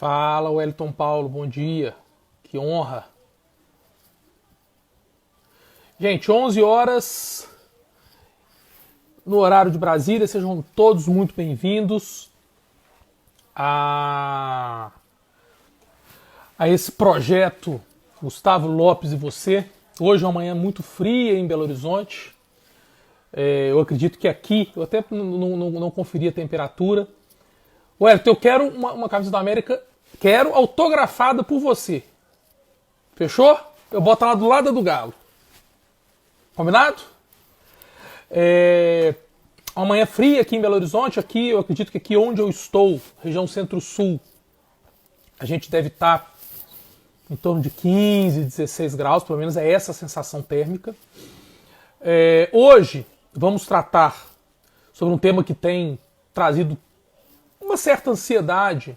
Fala, Wellington Paulo, bom dia. Que honra. Gente, 11 horas no horário de Brasília, sejam todos muito bem-vindos a esse projeto Gustavo Lopes e você. Hoje é uma manhã muito fria em Belo Horizonte. Eu acredito que aqui, eu até não conferi a temperatura. Wellington, eu quero uma camisa da América, quero autografada por você. Fechou? Eu boto ela do lado do Galo. Combinado? Uma manhã fria aqui em Belo Horizonte. Aqui, eu acredito que aqui onde eu estou, região centro-sul, a gente deve estar em torno de 15, 16 graus, pelo menos é essa a sensação térmica. Hoje vamos tratar sobre um tema que tem trazido uma certa ansiedade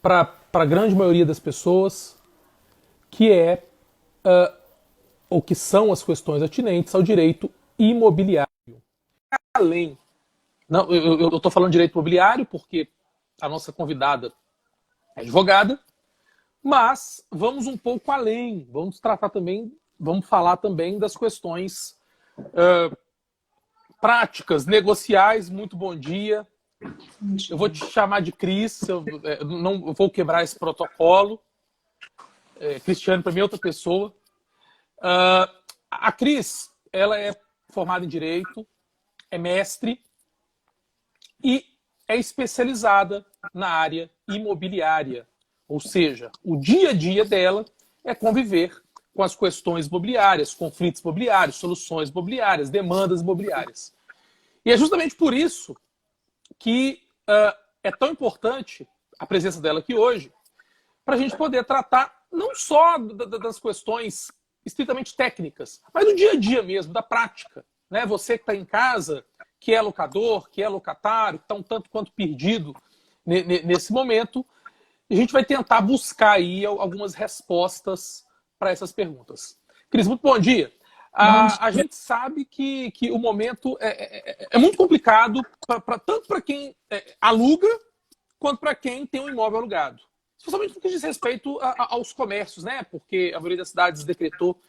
para a grande maioria das pessoas, que é ou que são as questões atinentes ao direito imobiliário. Além, não, eu estou falando de direito imobiliário porque a nossa convidada é advogada, mas vamos um pouco além, vamos tratar também, vamos falar também das questões práticas, negociais. Muito bom dia. Eu vou te chamar de Cris, eu não vou quebrar esse protocolo. Cristiane, para mim, é outra pessoa. A Cris, ela é formada em Direito, é mestre e é especializada na área imobiliária. Ou seja, o dia a dia dela é conviver com as questões imobiliárias, conflitos imobiliários, soluções imobiliárias, demandas imobiliárias. E é justamente por isso que é tão importante a presença dela aqui hoje, para a gente poder tratar não só das questões estritamente técnicas, mas do dia a dia mesmo, da prática. Né? Você que está em casa, que é locador, que é locatário, que está um tanto quanto perdido nesse momento, a gente vai tentar buscar aí algumas respostas para essas perguntas. Cris, muito bom dia. A gente sabe que o momento é muito complicado, tanto para quem aluga, quanto para quem tem um imóvel alugado. Especialmente no que diz respeito aos comércios, né? Porque a maioria das cidades decretou,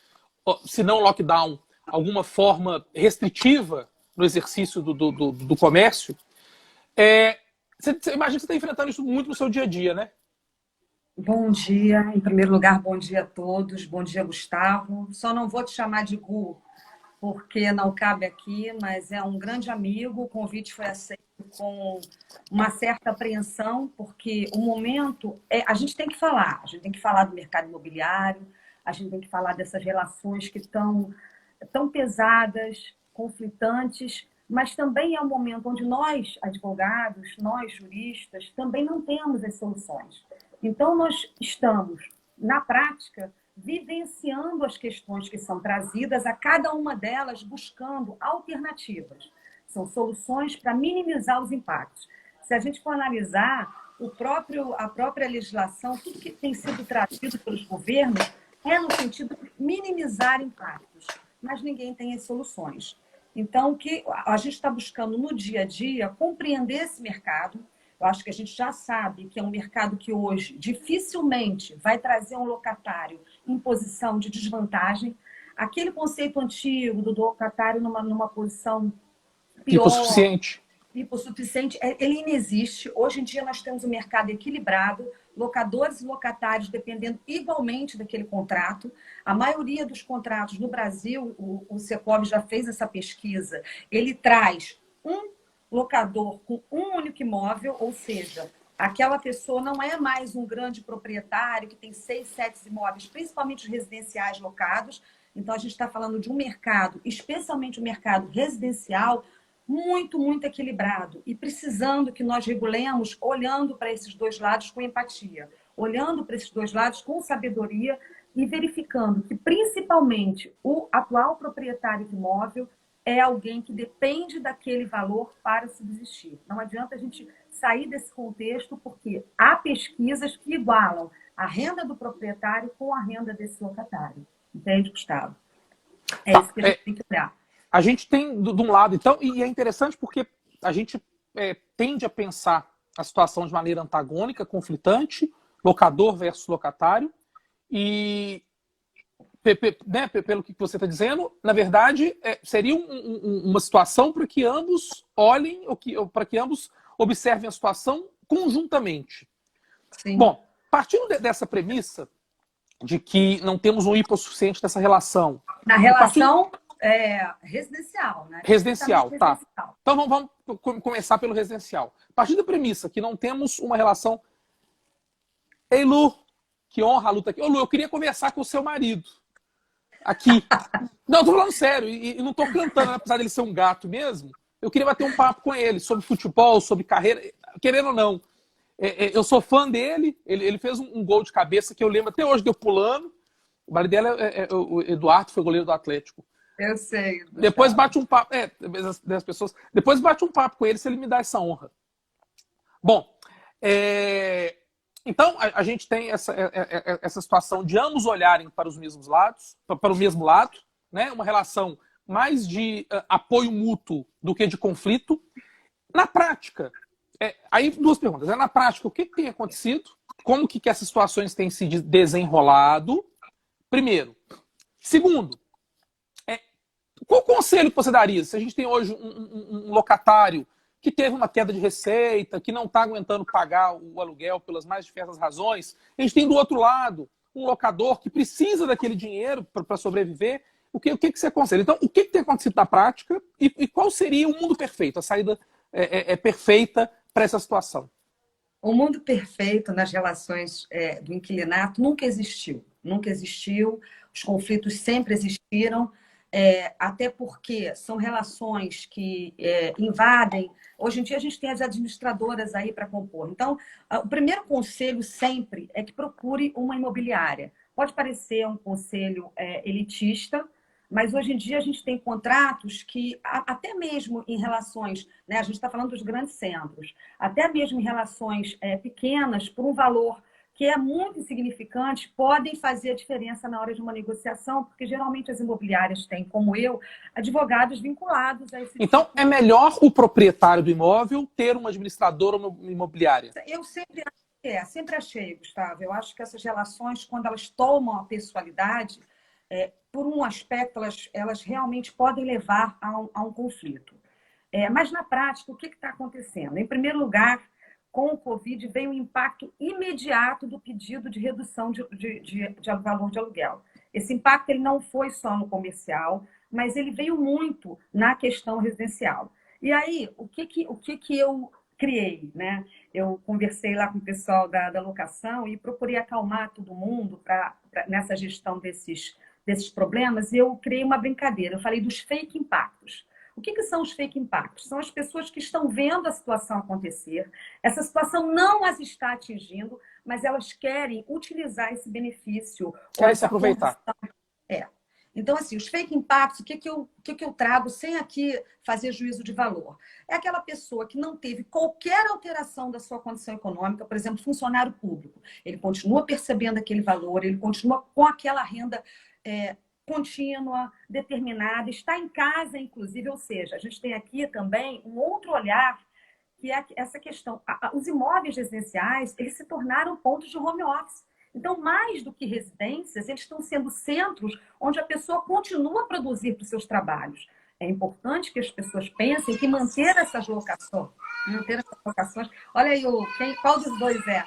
se não lockdown, alguma forma restritiva no exercício do comércio. Você imagina que você está enfrentando isso muito no seu dia a dia, né? Bom dia, em primeiro lugar, bom dia a todos. Bom dia, Gustavo. Só não vou te chamar de Gu, porque não cabe aqui, mas é um grande amigo. O convite foi aceito com uma certa apreensão, porque o momento a gente tem que falar. A gente tem que falar do mercado imobiliário, a gente tem que falar dessas relações que estão tão pesadas, conflitantes, mas também é um momento onde nós, advogados, nós, juristas, também não temos as soluções. Então, nós estamos, na prática, vivenciando as questões que são trazidas, a cada uma delas buscando alternativas. São soluções para minimizar os impactos. Se a gente for analisar a própria legislação, tudo que tem sido trazido pelos governos é no sentido de minimizar impactos, mas ninguém tem as soluções. Então, o que a gente está buscando no dia a dia, compreender esse mercado. Eu acho que a gente já sabe que é um mercado que hoje dificilmente vai trazer um locatário em posição de desvantagem. Aquele conceito antigo do locatário numa posição pior, Hipossuficiente. hipossuficiente, ele inexiste. Hoje em dia nós temos um mercado equilibrado, locadores e locatários dependendo igualmente daquele contrato. A maioria dos contratos no Brasil, o Secov já fez essa pesquisa, ele traz um locador com um único imóvel, ou seja, aquela pessoa não é mais um grande proprietário que tem 6, 7 imóveis, principalmente os residenciais locados. Então, a gente está falando de um mercado, especialmente o mercado residencial, muito, muito equilibrado e precisando que nós regulemos olhando para esses dois lados com empatia, olhando para esses dois lados com sabedoria e verificando que, principalmente, o atual proprietário do imóvel é alguém que depende daquele valor para subsistir. Não adianta a gente sair desse contexto, porque há pesquisas que igualam a renda do proprietário com a renda desse locatário. Entende, Gustavo? É isso que a gente tem que olhar. A gente tem, de um lado, então, e é interessante porque a gente tende a pensar a situação de maneira antagônica, conflitante, locador versus locatário. E, né, pelo que você está dizendo, na verdade, seria uma situação para que ambos olhem, para que ambos observem a situação conjuntamente. Sim. Bom, partindo dessa premissa de que não temos um hipossuficiente dessa relação. Na relação residencial, né? Residencial, tá. Então vamos começar pelo residencial. A partir da premissa que não temos uma relação... Ei, Lu, que honra a luta aqui. Ô, Lu, eu queria conversar com o seu marido. Aqui. Não, eu tô falando sério. E não tô cantando, apesar dele ser um gato mesmo. Eu queria bater um papo com ele sobre futebol, sobre carreira. Querendo ou não. Eu sou fã dele. Ele fez um gol de cabeça que eu lembro até hoje, deu pulando. O marido dela o Eduardo, foi goleiro do Atlético. Eu sei. Depois bate um papo. Das pessoas. Depois bate um papo com ele se ele me dá essa honra. Bom, então a gente tem essa situação de ambos olharem para os mesmos lados, para o mesmo lado, né? Uma relação mais de apoio mútuo do que de conflito. Na prática, aí duas perguntas. Na prática, o que tem acontecido? Como que essas situações têm se desenrolado? Primeiro. Segundo, qual conselho que você daria? Se a gente tem hoje um locatário que teve uma queda de receita, que não está aguentando pagar o aluguel pelas mais diversas razões, a gente tem do outro lado um locador que precisa daquele dinheiro para sobreviver. O que você aconselha? Então, o que tem acontecido na prática e qual seria o mundo perfeito, a saída perfeita para essa situação? O mundo perfeito nas relações do inquilinato nunca existiu. Nunca existiu. Os conflitos sempre existiram. Até porque são relações que invadem. Hoje em dia a gente tem as administradoras aí para compor. Então, o primeiro conselho sempre é que procure uma imobiliária. Pode parecer um conselho elitista, mas hoje em dia a gente tem contratos que, até mesmo em relações, né, a gente está falando dos grandes centros, até mesmo em relações pequenas, por um valor que é muito insignificante, podem fazer a diferença na hora de uma negociação, porque geralmente as imobiliárias têm, como eu, advogados vinculados a esse Então, tipo. É melhor o proprietário do imóvel ter uma administradora imobiliária? Eu sempre achei, Gustavo. Eu acho que essas relações, quando elas tomam a pessoalidade, por um aspecto, elas realmente podem levar a um conflito. Mas, na prática, o que está acontecendo? Em primeiro lugar, com o Covid, veio um impacto imediato do pedido de redução de valor de aluguel. Esse impacto ele não foi só no comercial, mas ele veio muito na questão residencial. E aí, o que eu criei? Né? Eu conversei lá com o pessoal da locação e procurei acalmar todo mundo nessa gestão desses problemas, e eu criei uma brincadeira. Eu falei dos fake impactos. O que são os fake impactos? São as pessoas que estão vendo a situação acontecer, essa situação não as está atingindo, mas elas querem utilizar esse benefício. Querem se aproveitar. Então, assim, os fake impacts, o que eu trago sem aqui fazer juízo de valor? É aquela pessoa que não teve qualquer alteração da sua condição econômica, por exemplo, funcionário público. Ele continua percebendo aquele valor, ele continua com aquela renda contínua, determinada, está em casa, inclusive, ou seja, a gente tem aqui também um outro olhar, que é essa questão. Os imóveis residenciais, eles se tornaram pontos de home office. Então, mais do que residências, eles estão sendo centros onde a pessoa continua a produzir para os seus trabalhos. É importante que as pessoas pensem que manter essas locações, olha aí, qual dos dois é?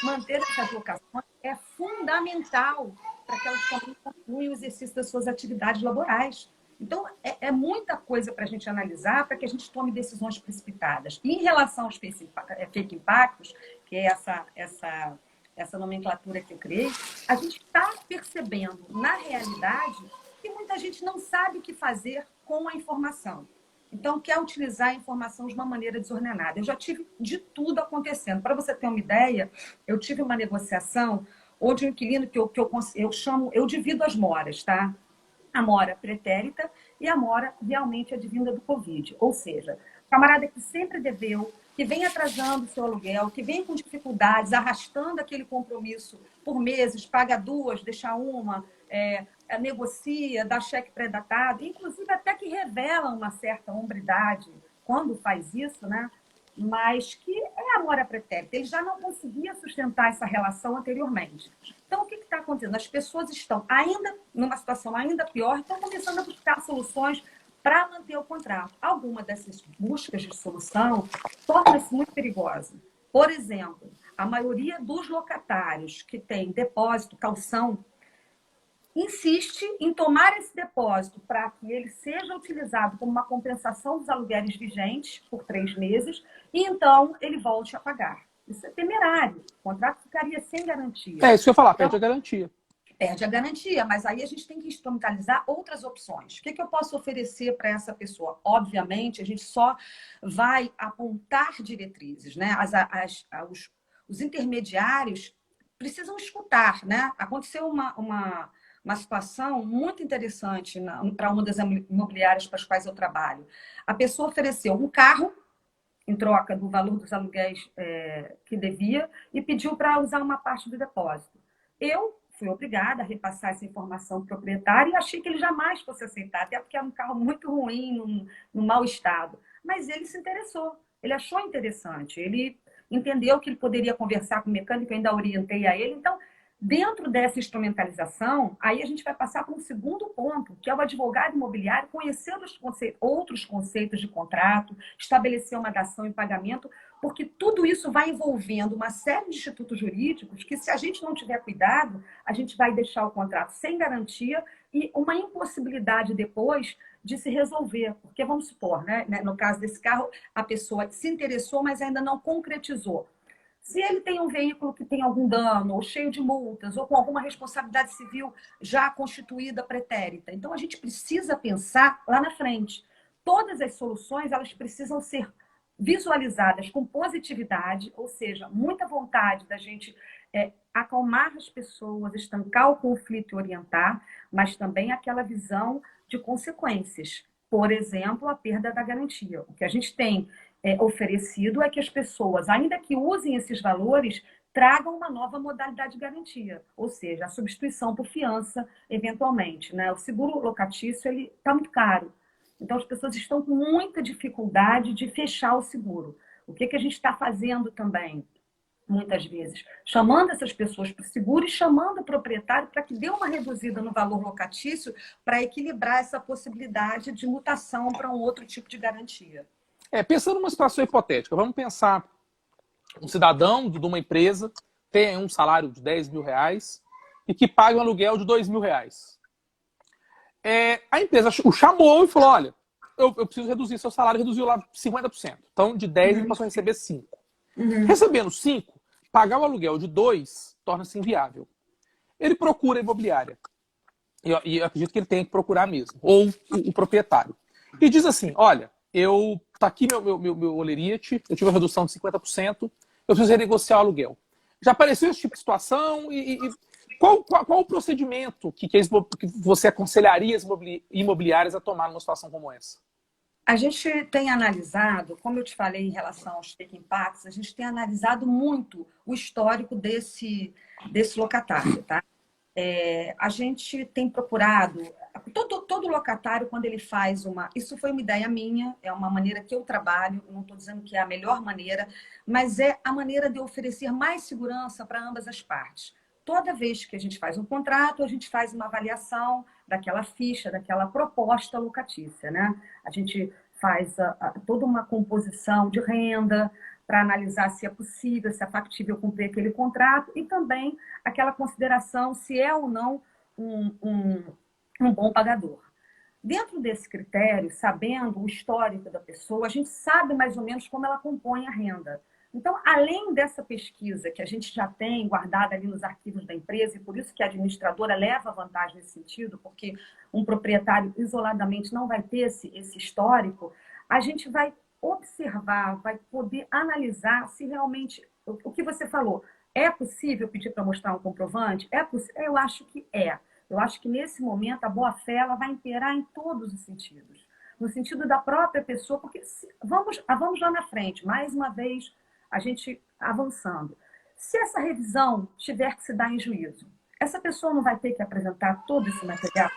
Manter essas locações é fundamental para que elas também concluam o exercício das suas atividades laborais. Então, é muita coisa para a gente analisar para que a gente tome decisões precipitadas. E em relação aos fake impactos, que é essa nomenclatura que eu criei, a gente está percebendo, na realidade, que muita gente não sabe o que fazer com a informação. Então, quer utilizar a informação de uma maneira desordenada. Eu já tive de tudo acontecendo. Para você ter uma ideia, eu tive uma negociação onde o inquilino eu divido as moras, tá? A mora pretérita e a mora realmente advinda do Covid. Ou seja, o camarada que sempre deveu, que vem atrasando o seu aluguel, que vem com dificuldades, arrastando aquele compromisso por meses, paga duas, deixa uma, negocia, dá cheque pré-datado, inclusive até que revela uma certa hombridade quando faz isso, né? mas que é amor à pretérita. Ele já não conseguia sustentar essa relação anteriormente. Então, o que está acontecendo? As pessoas estão ainda numa situação ainda pior, estão começando a buscar soluções para manter o contrato. Alguma dessas buscas de solução torna-se muito perigosa. Por exemplo, a maioria dos locatários que tem depósito, calção, insiste em tomar esse depósito para que ele seja utilizado como uma compensação dos aluguéis vigentes por 3 meses e então ele volte a pagar. Isso é temerário. O contrato ficaria sem garantia. É isso que eu ia falar, perde a garantia. Perde a garantia, mas aí a gente tem que instrumentalizar outras opções. O que eu posso oferecer para essa pessoa? Obviamente, a gente só vai apontar diretrizes, né? Os intermediários precisam escutar, né? Aconteceu uma situação muito interessante para uma das imobiliárias para as quais eu trabalho. A pessoa ofereceu um carro em troca do valor dos aluguéis que devia e pediu para usar uma parte do depósito. Eu fui obrigada a repassar essa informação para o proprietário e achei que ele jamais fosse aceitar, até porque era um carro muito ruim, num mau estado. Mas ele se interessou, ele achou interessante, ele entendeu que ele poderia conversar com o mecânico, eu ainda orientei a ele. Então, dentro dessa instrumentalização, aí a gente vai passar para um segundo ponto, que é o advogado imobiliário conhecer outros conceitos de contrato, estabelecer uma dação em pagamento, porque tudo isso vai envolvendo uma série de institutos jurídicos que, se a gente não tiver cuidado, a gente vai deixar o contrato sem garantia e uma impossibilidade depois de se resolver. Porque, vamos supor, né, no caso desse carro, a pessoa se interessou, mas ainda não concretizou. Se ele tem um veículo que tem algum dano, ou cheio de multas, ou com alguma responsabilidade civil já constituída pretérita, então a gente precisa pensar lá na frente. Todas as soluções, elas precisam ser visualizadas com positividade, ou seja, muita vontade da gente acalmar as pessoas, estancar o conflito e orientar, mas também aquela visão de consequências. Por exemplo, a perda da garantia. O que a gente tem oferecido é que as pessoas, ainda que usem esses valores, tragam uma nova modalidade de garantia, ou seja, a substituição por fiança, eventualmente, né? O seguro locatício está muito caro, então as pessoas estão com muita dificuldade de fechar o seguro. O que a gente está fazendo também, muitas vezes? Chamando essas pessoas para o seguro e chamando o proprietário para que dê uma reduzida no valor locatício para equilibrar essa possibilidade de mutação para um outro tipo de garantia. Pensando numa situação hipotética, vamos pensar um cidadão de uma empresa tem um salário de 10 mil reais e que paga um aluguel de 2 mil reais. A empresa o chamou e falou, olha, eu preciso reduzir seu salário, reduziu lá 50%. Então, de 10 ele passou a receber 5. Recebendo 5, pagar o aluguel de 2 torna-se inviável. Ele procura a imobiliária. E eu acredito que ele tem que procurar mesmo. Ou o proprietário. E diz assim, olha, tá aqui meu olerite, eu tive uma redução de 50%, eu preciso renegociar o aluguel. Já apareceu esse tipo de situação? E qual o procedimento que você aconselharia as imobiliárias a tomar numa situação como essa? A gente tem analisado, como eu te falei em relação aos take impacts, a gente tem analisado muito o histórico desse locatário, tá? A gente tem procurado, todo locatário, quando ele faz isso foi uma ideia minha, é uma maneira que eu trabalho, não estou dizendo que é a melhor maneira, mas é a maneira de oferecer mais segurança para ambas as partes. Toda vez que a gente faz um contrato, a gente faz uma avaliação daquela ficha, daquela proposta locatícia, né? A gente faz toda uma composição de renda, para analisar se é possível, se é factível cumprir aquele contrato e também aquela consideração se é ou não um bom pagador. Dentro desse critério, sabendo o histórico da pessoa, a gente sabe mais ou menos como ela compõe a renda. Então, além dessa pesquisa que a gente já tem guardada ali nos arquivos da empresa, e por isso que a administradora leva vantagem nesse sentido, porque um proprietário isoladamente não vai ter esse histórico, a gente vai observar, vai poder analisar se realmente, o que você falou, é possível pedir para mostrar um comprovante? Eu acho que é. Eu acho que nesse momento a boa-fé ela vai imperar em todos os sentidos. No sentido da própria pessoa, porque vamos lá na frente, mais uma vez, a gente avançando. Se essa revisão tiver que se dar em juízo, essa pessoa não vai ter que apresentar todo esse material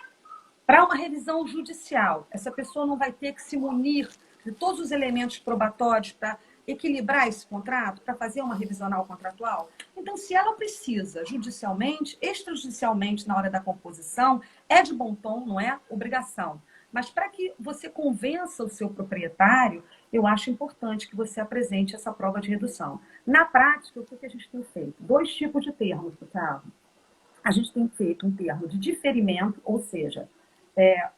para uma revisão judicial. Essa pessoa não vai ter que se munir de todos os elementos probatórios para equilibrar esse contrato para fazer uma revisional contratual? Então, se ela precisa judicialmente, extrajudicialmente na hora da composição, é de bom tom, não é obrigação. Mas para que você convença o seu proprietário, eu acho importante que você apresente essa prova de redução. Na prática, o que a gente tem feito? Dois tipos de termos, Gustavo. A gente tem feito um termo de diferimento, ou seja,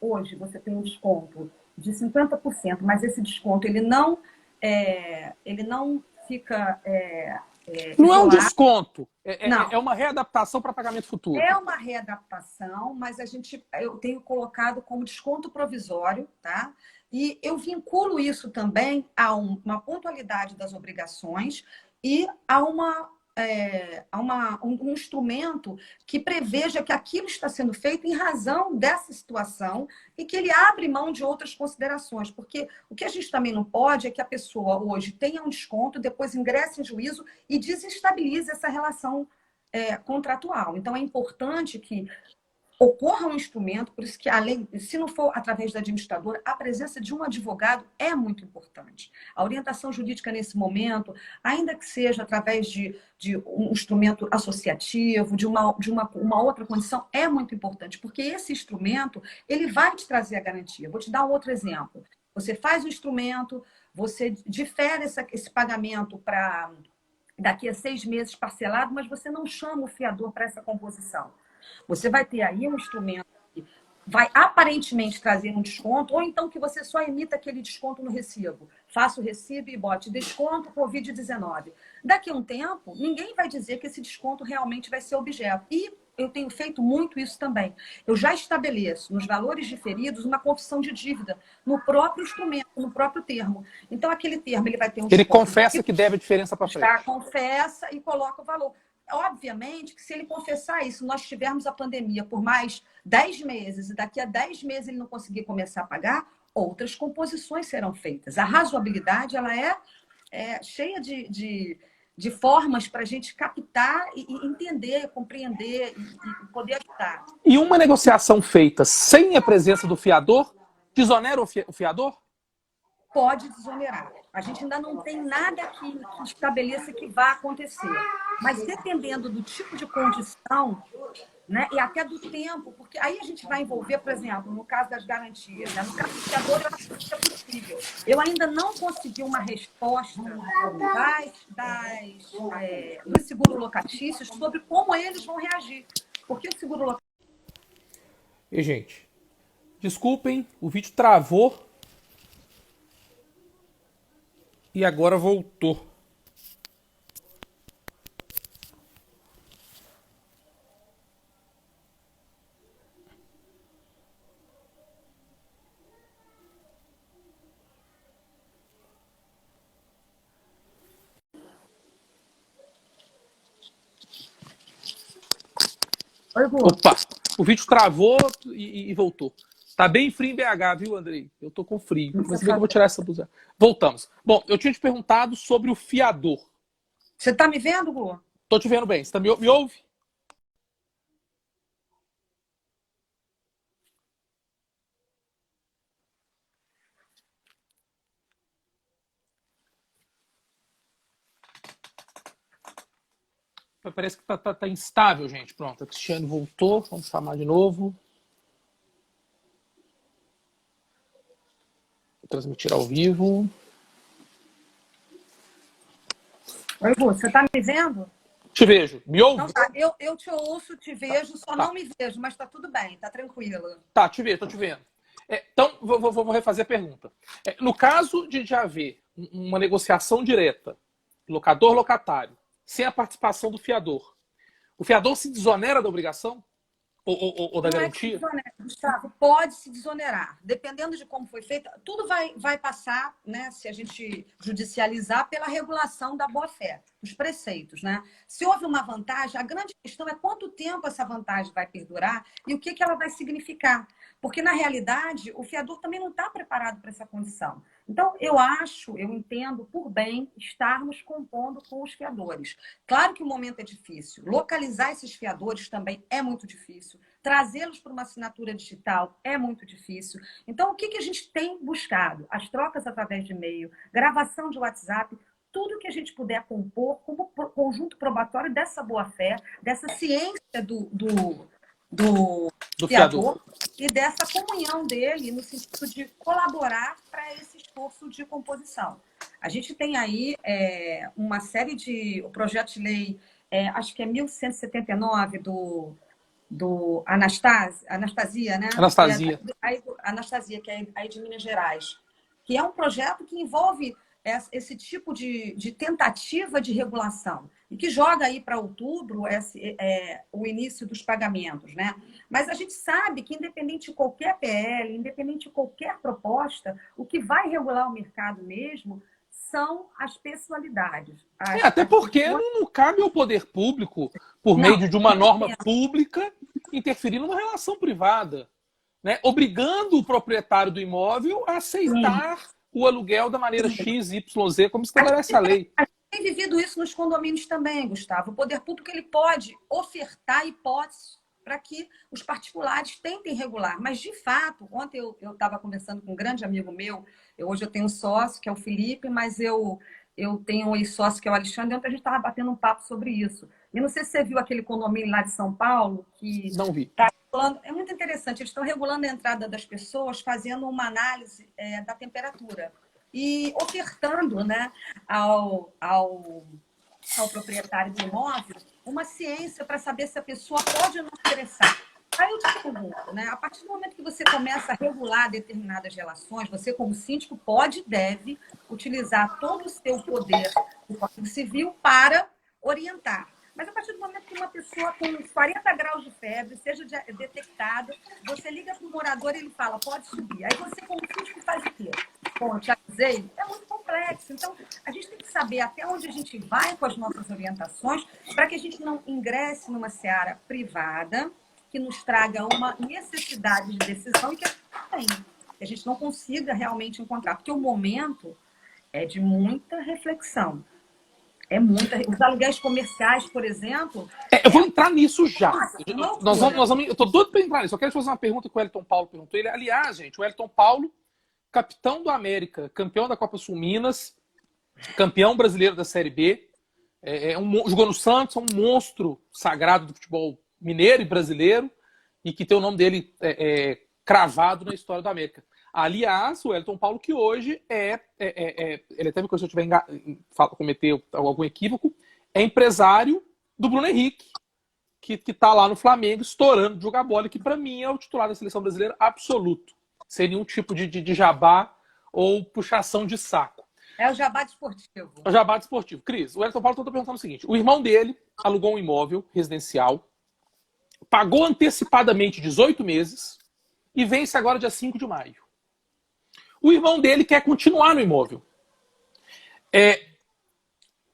hoje você tem um desconto de 50%, mas esse desconto ele não fica Não é um isolado. desconto, Não. é uma readaptação para pagamento futuro. É uma readaptação, mas eu tenho colocado como desconto provisório, tá? E eu vinculo isso também a uma pontualidade das obrigações e a um instrumento que preveja que aquilo está sendo feito em razão dessa situação e que ele abre mão de outras considerações. Porque o que a gente também não pode é que a pessoa hoje tenha um desconto, depois ingresse em juízo e desestabilize essa relação contratual. Então, é importante que ocorra um instrumento, por isso que, além, se não for através da administradora, a presença de um advogado é muito importante. A orientação jurídica nesse momento, ainda que seja através de um instrumento associativo, de uma outra condição, é muito importante, porque esse instrumento, ele vai te trazer a garantia. Vou te dar um outro exemplo. Você faz o instrumento, você difere esse pagamento para daqui a 6 meses parcelado, mas você não chama o fiador para essa composição. Você vai ter aí um instrumento que vai aparentemente trazer um desconto, ou então que você só emita aquele desconto no recibo. Faça o recibo e bote desconto Covid-19. Daqui a um tempo, ninguém vai dizer que esse desconto realmente vai ser objeto. E eu tenho feito muito isso também. Eu já estabeleço nos valores diferidos uma confissão de dívida no próprio instrumento, no próprio termo. Então, aquele termo ele vai ter um Ele desconto. confessa que deve a diferença para frente. Confessa e coloca o valor. Obviamente que se ele confessar isso, nós tivermos a pandemia por mais 10 meses e daqui a 10 meses ele não conseguir começar a pagar, outras composições serão feitas. A razoabilidade ela é cheia de formas para a gente captar e entender, compreender e poder ajudar. E uma negociação feita sem a presença do fiador, desonera o fiador? Pode desonerar. A gente ainda não tem nada que estabeleça que vá acontecer. Mas dependendo do tipo de condição, né, e até do tempo, porque aí a gente vai envolver, por exemplo, no caso das garantias, né, no caso do fiador, eu acho que é possível. Eu ainda não consegui uma resposta dos seguros locatícios sobre como eles vão reagir. Porque o seguro locatício... E, gente, desculpem, o vídeo travou e agora voltou. Opa, o vídeo travou e voltou. Tá bem frio em BH, viu, Andrei? Eu tô com frio. Mas se bem que eu vou tirar essa blusa. Voltamos. Bom, eu tinha te perguntado sobre o fiador. Você tá me vendo, Gu? Tô te vendo bem. Você me ouve? Parece que tá instável, gente. Pronto, a Cristiane voltou. Vamos chamar de novo. Vou transmitir ao vivo. Oi, Gu, você tá me vendo? Te vejo. Me ouve? Não, tá. Eu te ouço, te vejo, só não me vejo, mas tá tudo bem, tá tranquilo. Tá, te vejo, tô te vendo. Então, vou refazer a pergunta. No caso de haver uma negociação direta, locador-locatário, sem a participação do fiador, o fiador se desonera da obrigação? Ou da garantia? Gustavo, pode se desonerar. Dependendo de como foi feito, tudo vai passar, né, se a gente judicializar, pela regulação da boa-fé, os preceitos. Né? Se houve uma vantagem, a grande questão é quanto tempo essa vantagem vai perdurar e o que ela vai significar. Porque, na realidade, o fiador também não está preparado para essa condição. Então, eu entendo por bem estarmos compondo com os fiadores. Claro que o momento é difícil. Localizar esses fiadores também é muito difícil. Trazê-los para uma assinatura digital é muito difícil. Então, o que a gente tem buscado? As trocas através de e-mail, gravação de WhatsApp, tudo que a gente puder compor como conjunto probatório dessa boa-fé, dessa ciência do fiador e dessa comunhão dele no sentido de colaborar para esse esforço de composição. A gente tem aí uma série de... O projeto de lei, acho que é 1179 do Anastasia, né? Anastasia. Anastasia, que é aí de Minas Gerais, que é um projeto que envolve esse tipo de tentativa de regulação e que joga aí para outubro o início dos pagamentos, né? Mas a gente sabe que, independente de qualquer PL, independente de qualquer proposta, o que vai regular o mercado mesmo são as pessoalidades. Até porque não cabe ao poder público, por meio de uma norma pública, interferir numa relação privada, né? Obrigando o proprietário do imóvel a aceitar o aluguel da maneira X, Y, Z, como estabelece a lei. A gente tem vivido isso nos condomínios também, Gustavo. O poder público ele pode ofertar hipóteses para que os particulares tentem regular. Mas, de fato, ontem eu estava conversando com um grande amigo meu, hoje eu tenho um sócio, que é o Felipe, mas eu tenho um ex-sócio, que é o Alexandre, e ontem a gente estava batendo um papo sobre isso. E não sei se você viu aquele condomínio lá de São Paulo, que... Não vi. Tá regulando, é muito interessante, eles estão regulando a entrada das pessoas, fazendo uma análise da temperatura e ofertando, né, ao proprietário do imóvel uma ciência para saber se a pessoa pode ou não ingressar. Aí eu te pergunto, né? A partir do momento que você começa a regular determinadas relações, você, como síndico, pode e deve utilizar todo o seu poder do Código Civil para orientar. Mas a partir do momento que uma pessoa com 40 graus de febre seja detectada, você liga para o morador e ele fala, pode subir. Aí você, como síndico, faz o quê? Bom, eu te avisei, é muito complexo. Então, a gente tem que saber até onde a gente vai com as nossas orientações para que a gente não ingresse numa seara privada que nos traga uma necessidade de decisão e que a gente não consiga realmente encontrar. Porque o momento é de muita reflexão. Os aluguéis comerciais, por exemplo... Eu vou entrar nisso já. Nossa, eu tô doido para entrar nisso. Eu quero fazer uma pergunta que o Wellington Paulo perguntou. Aliás, gente, o Wellington Paulo, capitão do América, campeão da Copa Sul Minas, campeão brasileiro da Série B, jogou no Santos, é um monstro sagrado do futebol mineiro e brasileiro, e que tem o nome dele cravado na história do América. Aliás, o Wellington Paulo, que hoje ele até me corrija se eu tiver cometer algum equívoco, é empresário do Bruno Henrique, que está lá no Flamengo, estourando de jogar bola, que para mim é o titular da seleção brasileira absoluto. Sem nenhum tipo de jabá ou puxação de saco. É o jabá desportivo. É o jabá desportivo. Cris, o Wellington Paulo está perguntando o seguinte: o irmão dele alugou um imóvel residencial, pagou antecipadamente 18 meses e vence agora dia 5 de maio. O irmão dele quer continuar no imóvel.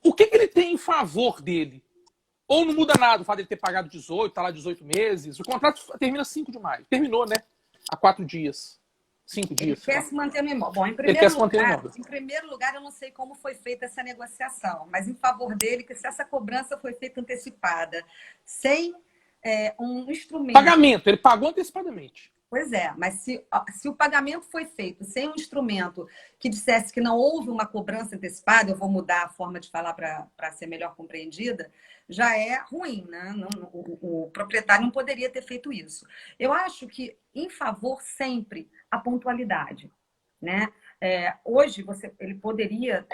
O que ele tem em favor dele? Ou não muda nada o fato de ele ter pagado 18, tá lá 18 meses. O contrato termina 5 de maio. Terminou, né? Há 4 dias. 5 dias. Ele quer se manter no imóvel. Bom, em primeiro lugar, eu não sei como foi feita essa negociação, mas em favor dele, que se essa cobrança foi feita antecipada, sem um instrumento... Pagamento, ele pagou antecipadamente. Pois é, mas se o pagamento foi feito sem um instrumento que dissesse que não houve uma cobrança antecipada, eu vou mudar a forma de falar para ser melhor compreendida, já é ruim, né? O proprietário não poderia ter feito isso. Eu acho que, em favor, sempre a pontualidade, né? Hoje, ele poderia...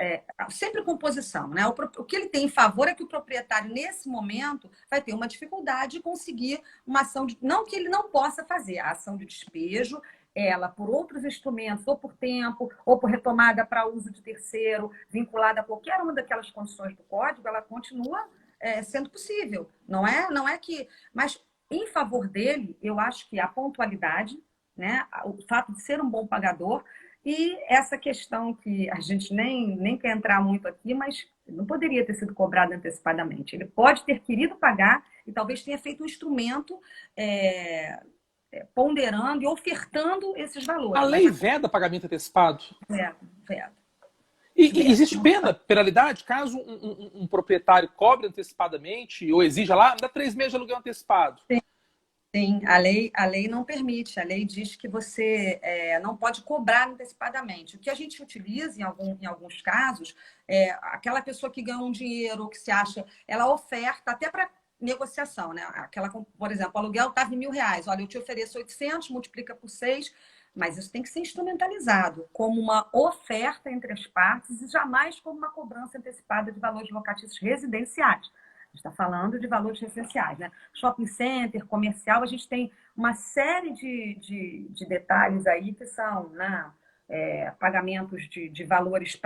sempre composição, né? O que ele tem em favor é que o proprietário, nesse momento, vai ter uma dificuldade de conseguir uma ação... Não que ele não possa fazer a ação de despejo, ela por outros instrumentos, ou por tempo, ou por retomada para uso de terceiro, vinculada a qualquer uma daquelas condições do código, ela continua sendo possível. Não é que... Mas, em favor dele, eu acho que a pontualidade, né? O fato de ser um bom pagador... E essa questão que a gente nem quer entrar muito aqui, mas não poderia ter sido cobrado antecipadamente. Ele pode ter querido pagar e talvez tenha feito um instrumento ponderando e ofertando esses valores. A lei veda pagamento antecipado? Veda. E existe penalidade, caso um proprietário cobre antecipadamente ou exija lá, dá 3 meses de aluguel antecipado. Sim. Sim, a lei não permite. A lei diz que você não pode cobrar antecipadamente. O que a gente utiliza em alguns casos é aquela pessoa que ganha um dinheiro, que se acha, ela oferta até para negociação, né? Aquela, por exemplo, o aluguel estava em R$ 1.000. Olha, eu te ofereço 800, multiplica por 6, mas isso tem que ser instrumentalizado como uma oferta entre as partes e jamais como uma cobrança antecipada de valores locatícios residenciais. A gente está falando de valores residenciais, né? Shopping center, comercial, a gente tem uma série de detalhes aí que são, né, pagamentos de valores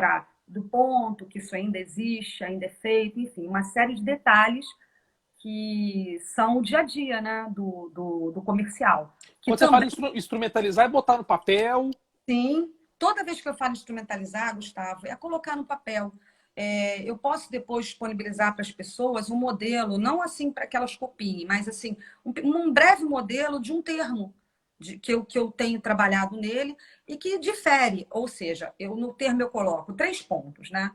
do ponto, que isso ainda existe, ainda é feito, enfim, uma série de detalhes que são o dia a dia, né, do comercial. Que Quando você fala também, em instrumentalizar, é botar no papel. sim, toda vez que eu falo instrumentalizar, Gustavo, é colocar no papel. Eu posso depois disponibilizar para as pessoas um modelo, não assim para que elas copiem, mas assim, um breve modelo de um termo que eu tenho trabalhado nele e que difere. Ou seja, no termo eu coloco 3 pontos, né?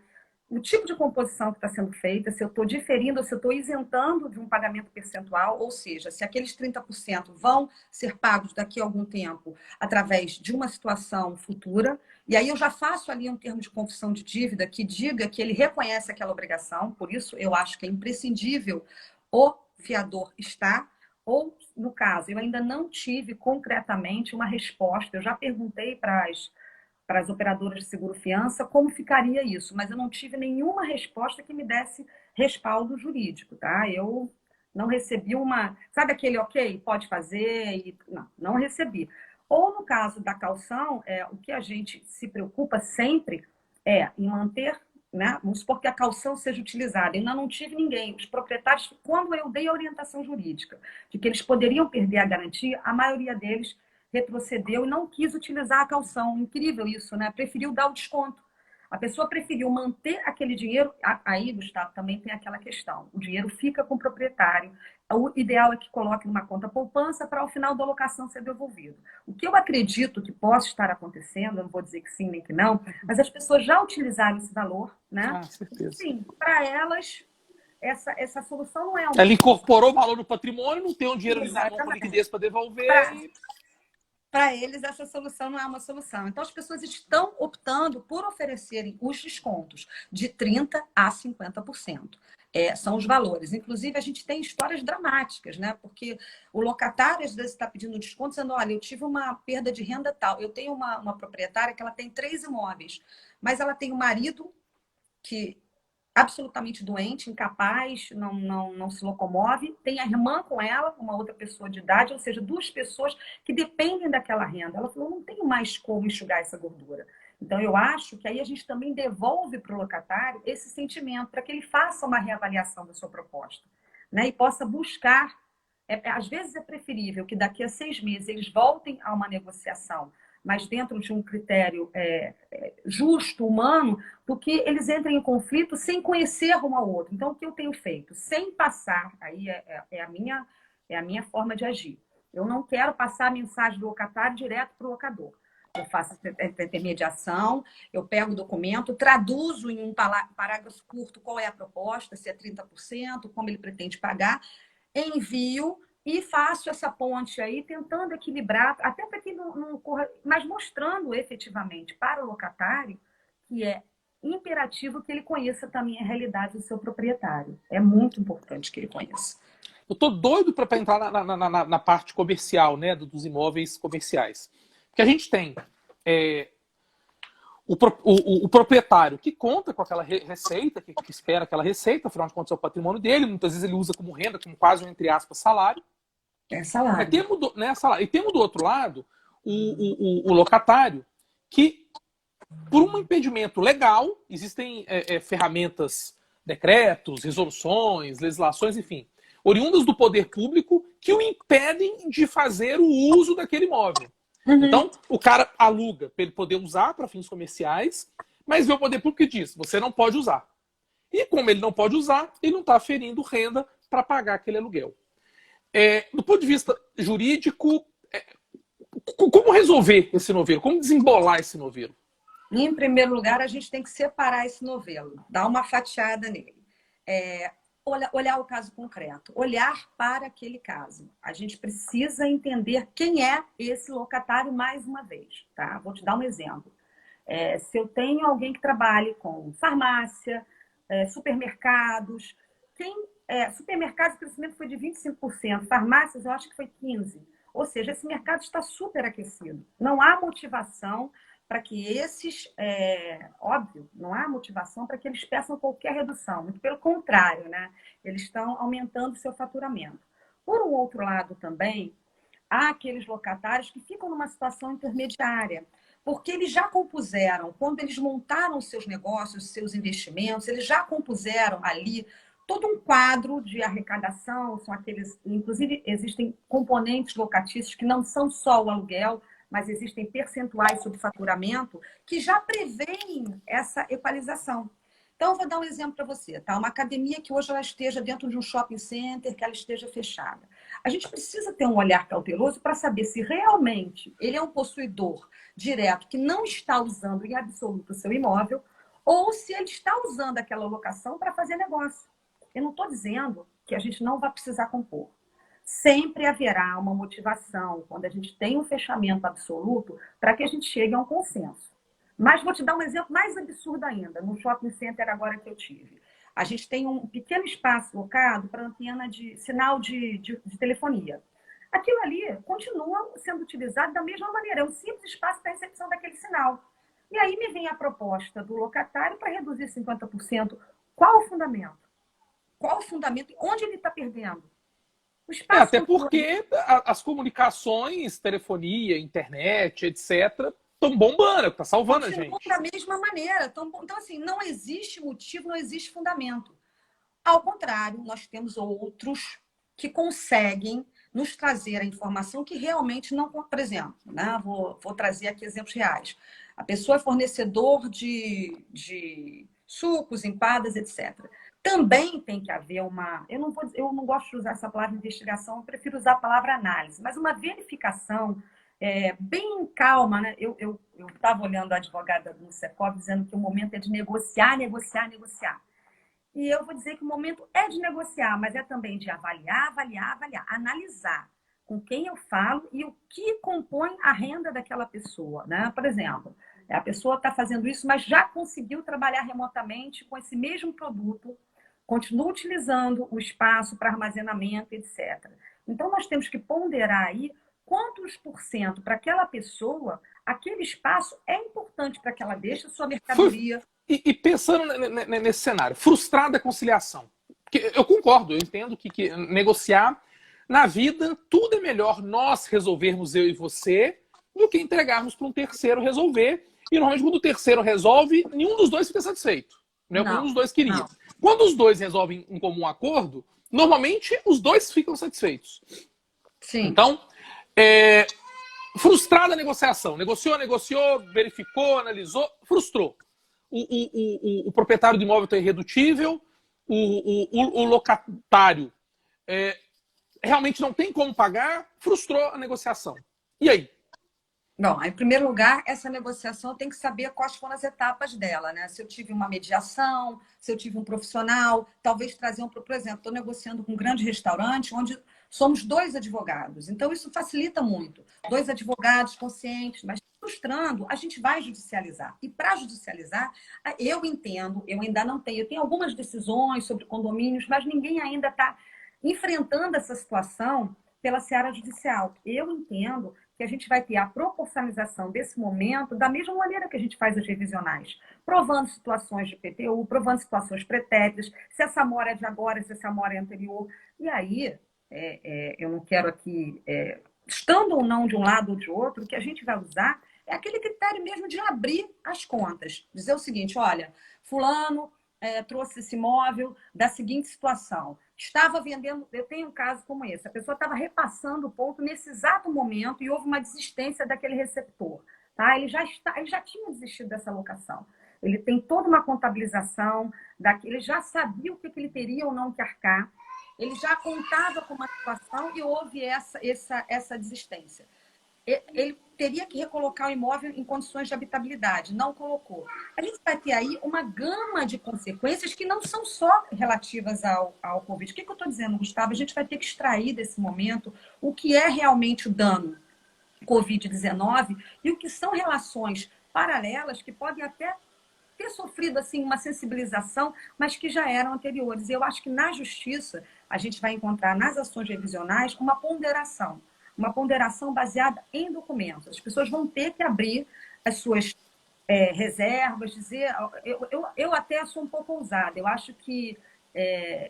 O tipo de composição que está sendo feita, se eu estou diferindo ou se eu estou isentando de um pagamento percentual, ou seja, se aqueles 30% vão ser pagos daqui a algum tempo através de uma situação futura, e aí eu já faço ali um termo de confissão de dívida que diga que ele reconhece aquela obrigação, por isso eu acho que é imprescindível o fiador estar, ou, no caso, eu ainda não tive concretamente uma resposta, eu já perguntei para as operadoras de seguro-fiança como ficaria isso, mas eu não tive nenhuma resposta que me desse respaldo jurídico, tá? Eu não recebi sabe aquele ok, pode fazer? Não recebi. Ou no caso da caução, o que a gente se preocupa sempre é em manter, né? Vamos supor que a caução seja utilizada. Eu ainda não tive ninguém. Os proprietários, quando eu dei a orientação jurídica de que eles poderiam perder a garantia, a maioria deles retrocedeu e não quis utilizar a caução. Incrível isso, né? Preferiu dar o desconto. A pessoa preferiu manter aquele dinheiro. Aí, Gustavo, também tem aquela questão. O dinheiro fica com o proprietário. O ideal é que coloque numa conta poupança para ao final da locação ser devolvido. O que eu acredito que possa estar acontecendo, eu não vou dizer que sim nem que não, mas as pessoas já utilizaram esse valor, né? Ah, certeza. Sim, para elas, essa solução não é uma Ela solução. incorporou o valor no patrimônio, não tem um dinheiro ali na mão com Exatamente. liquidez para devolver. Para eles, essa solução não é uma solução. Então, as pessoas estão optando por oferecerem os descontos de 30% a 50%. São os valores. Inclusive, a gente tem histórias dramáticas, né? Porque o locatário, às vezes, está pedindo desconto, dizendo: olha, eu tive uma perda de renda tal. Eu tenho uma proprietária que ela tem 3 imóveis, mas ela tem um marido que absolutamente doente, incapaz, não se locomove, tem a irmã com ela, uma outra pessoa de idade, ou seja, 2 pessoas que dependem daquela renda. Ela falou, não tenho mais como enxugar essa gordura. Então, eu acho que aí a gente também devolve para o locatário esse sentimento, para que ele faça uma reavaliação da sua proposta, né? E possa buscar. Às vezes é preferível que daqui a 6 meses eles voltem a uma negociação, mas dentro de um critério justo, humano, do que eles entrem em conflito sem conhecer um ao outro. Então, o que eu tenho feito? Sem passar, aí é a minha forma de agir. Eu não quero passar a mensagem do locatário direto para o locador. Eu faço a intermediação, eu pego o documento, traduzo em um parágrafo curto qual é a proposta, se é 30%, como ele pretende pagar, envio e faço essa ponte aí, tentando equilibrar, até para que não ocorra, mas mostrando efetivamente para o locatário que é imperativo que ele conheça também a realidade do seu proprietário. É muito importante que ele conheça. Eu tô doido para entrar na parte comercial, né, dos imóveis comerciais. Porque a gente tem o proprietário que conta com aquela receita, que espera aquela receita, afinal de contas é o patrimônio dele, muitas vezes ele usa como renda, como quase um, entre aspas, salário. É salário. E temos do outro lado o locatário que, por um impedimento legal, existem ferramentas, decretos, resoluções, legislações, enfim, oriundas do poder público que o impedem de fazer o uso daquele imóvel. Uhum. Então, o cara aluga para ele poder usar para fins comerciais, mas vê o poder público que diz, você não pode usar. E como ele não pode usar, ele não está aferindo renda para pagar aquele aluguel. Do ponto de vista jurídico, como resolver esse novelo? Como desembolar esse novelo? Em primeiro lugar, a gente tem que separar esse novelo, dar uma fatiada nele. olhar o caso concreto, olhar para aquele caso. A gente precisa entender quem é esse locatário mais uma vez, tá? Vou te dar um exemplo. Se eu tenho alguém que trabalhe com farmácia, supermercados, supermercados o crescimento foi de 25%, farmácias eu acho que foi 15%. Ou seja, esse mercado está superaquecido. Não há motivação para que óbvio, não há motivação para que eles peçam qualquer redução. Muito pelo contrário, né? Eles estão aumentando o seu faturamento. Por um outro lado também, há aqueles locatários que ficam numa situação intermediária, porque eles já compuseram, quando eles montaram os seus negócios, os seus investimentos, eles já compuseram ali todo um quadro de arrecadação, são aqueles, inclusive existem componentes locatícios que não são só o aluguel, mas existem percentuais sobre faturamento que já prevêem essa equalização. Então, eu vou dar um exemplo para você, tá? Uma academia que hoje ela esteja dentro de um shopping center, que ela esteja fechada. A gente precisa ter um olhar cauteloso para saber se realmente ele é um possuidor direto que não está usando em absoluto o seu imóvel ou se ele está usando aquela locação para fazer negócio. Eu não estou dizendo que a gente não vai precisar compor. Sempre haverá uma motivação, quando a gente tem um fechamento absoluto, para que a gente chegue a um consenso. Mas vou te dar um exemplo mais absurdo ainda, no shopping center agora que eu tive. A gente tem um pequeno espaço locado para antena de sinal de telefonia. Aquilo ali continua sendo utilizado da mesma maneira, é um simples espaço para recepção daquele sinal. E aí me vem a proposta do locatário para reduzir 50%. Qual o fundamento? Qual o fundamento? Onde ele está perdendo? O espaço Até porque as comunicações, telefonia, internet, etc., estão bombando, está salvando a gente. Da mesma maneira. Então, assim, não existe motivo, não existe fundamento. Ao contrário, nós temos outros que conseguem nos trazer a informação que realmente não... Por exemplo, né? Vou trazer aqui exemplos reais. A pessoa é fornecedor de sucos, empadas, etc. Também tem que haver uma... Eu não gosto de usar essa palavra investigação, eu prefiro usar a palavra análise, mas uma verificação bem calma, né? Eu estava olhando a advogada do Secov dizendo que o momento é de negociar, negociar, negociar. E eu vou dizer que o momento é de negociar, mas é também de avaliar, avaliar, avaliar, analisar com quem eu falo e o que compõe a renda daquela pessoa, né? Por exemplo, a pessoa está fazendo isso, mas já conseguiu trabalhar remotamente com esse mesmo produto, continua utilizando o espaço para armazenamento, etc. Então, nós temos que ponderar aí quantos por cento para aquela pessoa, aquele espaço é importante para que ela deixe a sua mercadoria. E pensando nesse cenário, frustrada a conciliação. Porque eu concordo, eu entendo que negociar na vida, tudo é melhor nós resolvermos, eu e você, do que entregarmos para um terceiro resolver. E normalmente quando o terceiro resolve, nenhum dos dois fica satisfeito. Não, nenhum dos dois queria. Não. Quando os dois resolvem um comum acordo, normalmente os dois ficam satisfeitos. Sim. Então, frustrada a negociação. Negociou, verificou, analisou, frustrou. O proprietário do imóvel está irredutível, o locatário realmente não tem como pagar, frustrou a negociação. E aí? Bom, em primeiro lugar, essa negociação tem que saber quais foram as etapas dela, né? Se eu tive uma mediação, se eu tive um profissional, talvez trazer por exemplo, estou negociando com um grande restaurante onde somos 2 advogados. Então, isso facilita muito. 2 advogados conscientes, mas frustrando, a gente vai judicializar. E para judicializar, eu entendo, eu ainda não tenho, eu tenho algumas decisões sobre condomínios, mas ninguém ainda está enfrentando essa situação pela seara judicial. Eu entendo que a gente vai ter a proporcionalização desse momento da mesma maneira que a gente faz as revisionais, provando situações de PTU, provando situações pretéritas, se essa mora é de agora, se essa mora é anterior. E aí, eu não quero aqui, estando ou não de um lado ou de outro, o que a gente vai usar é aquele critério mesmo de abrir as contas. Dizer o seguinte, olha, fulano trouxe esse imóvel da seguinte situação. Estava vendendo, eu tenho um caso como esse, a pessoa estava repassando o ponto nesse exato momento e houve uma desistência daquele receptor. Tá? Ele já tinha desistido dessa locação. Ele tem toda uma contabilização, ele já sabia o que ele teria ou não que arcar, ele já contava com uma situação e houve essa desistência. ele teria que recolocar o imóvel em condições de habitabilidade, não colocou. A gente vai ter aí uma gama de consequências que não são só relativas ao Covid. O que eu estou dizendo, Gustavo? A gente vai ter que extrair desse momento o que é realmente o dano Covid-19 e o que são relações paralelas que podem até ter sofrido assim uma sensibilização, mas que já eram anteriores. Eu acho que na justiça a gente vai encontrar nas ações revisionais uma ponderação baseada em documentos. As pessoas vão ter que abrir as suas reservas, dizer... Eu até sou um pouco ousada. Eu acho que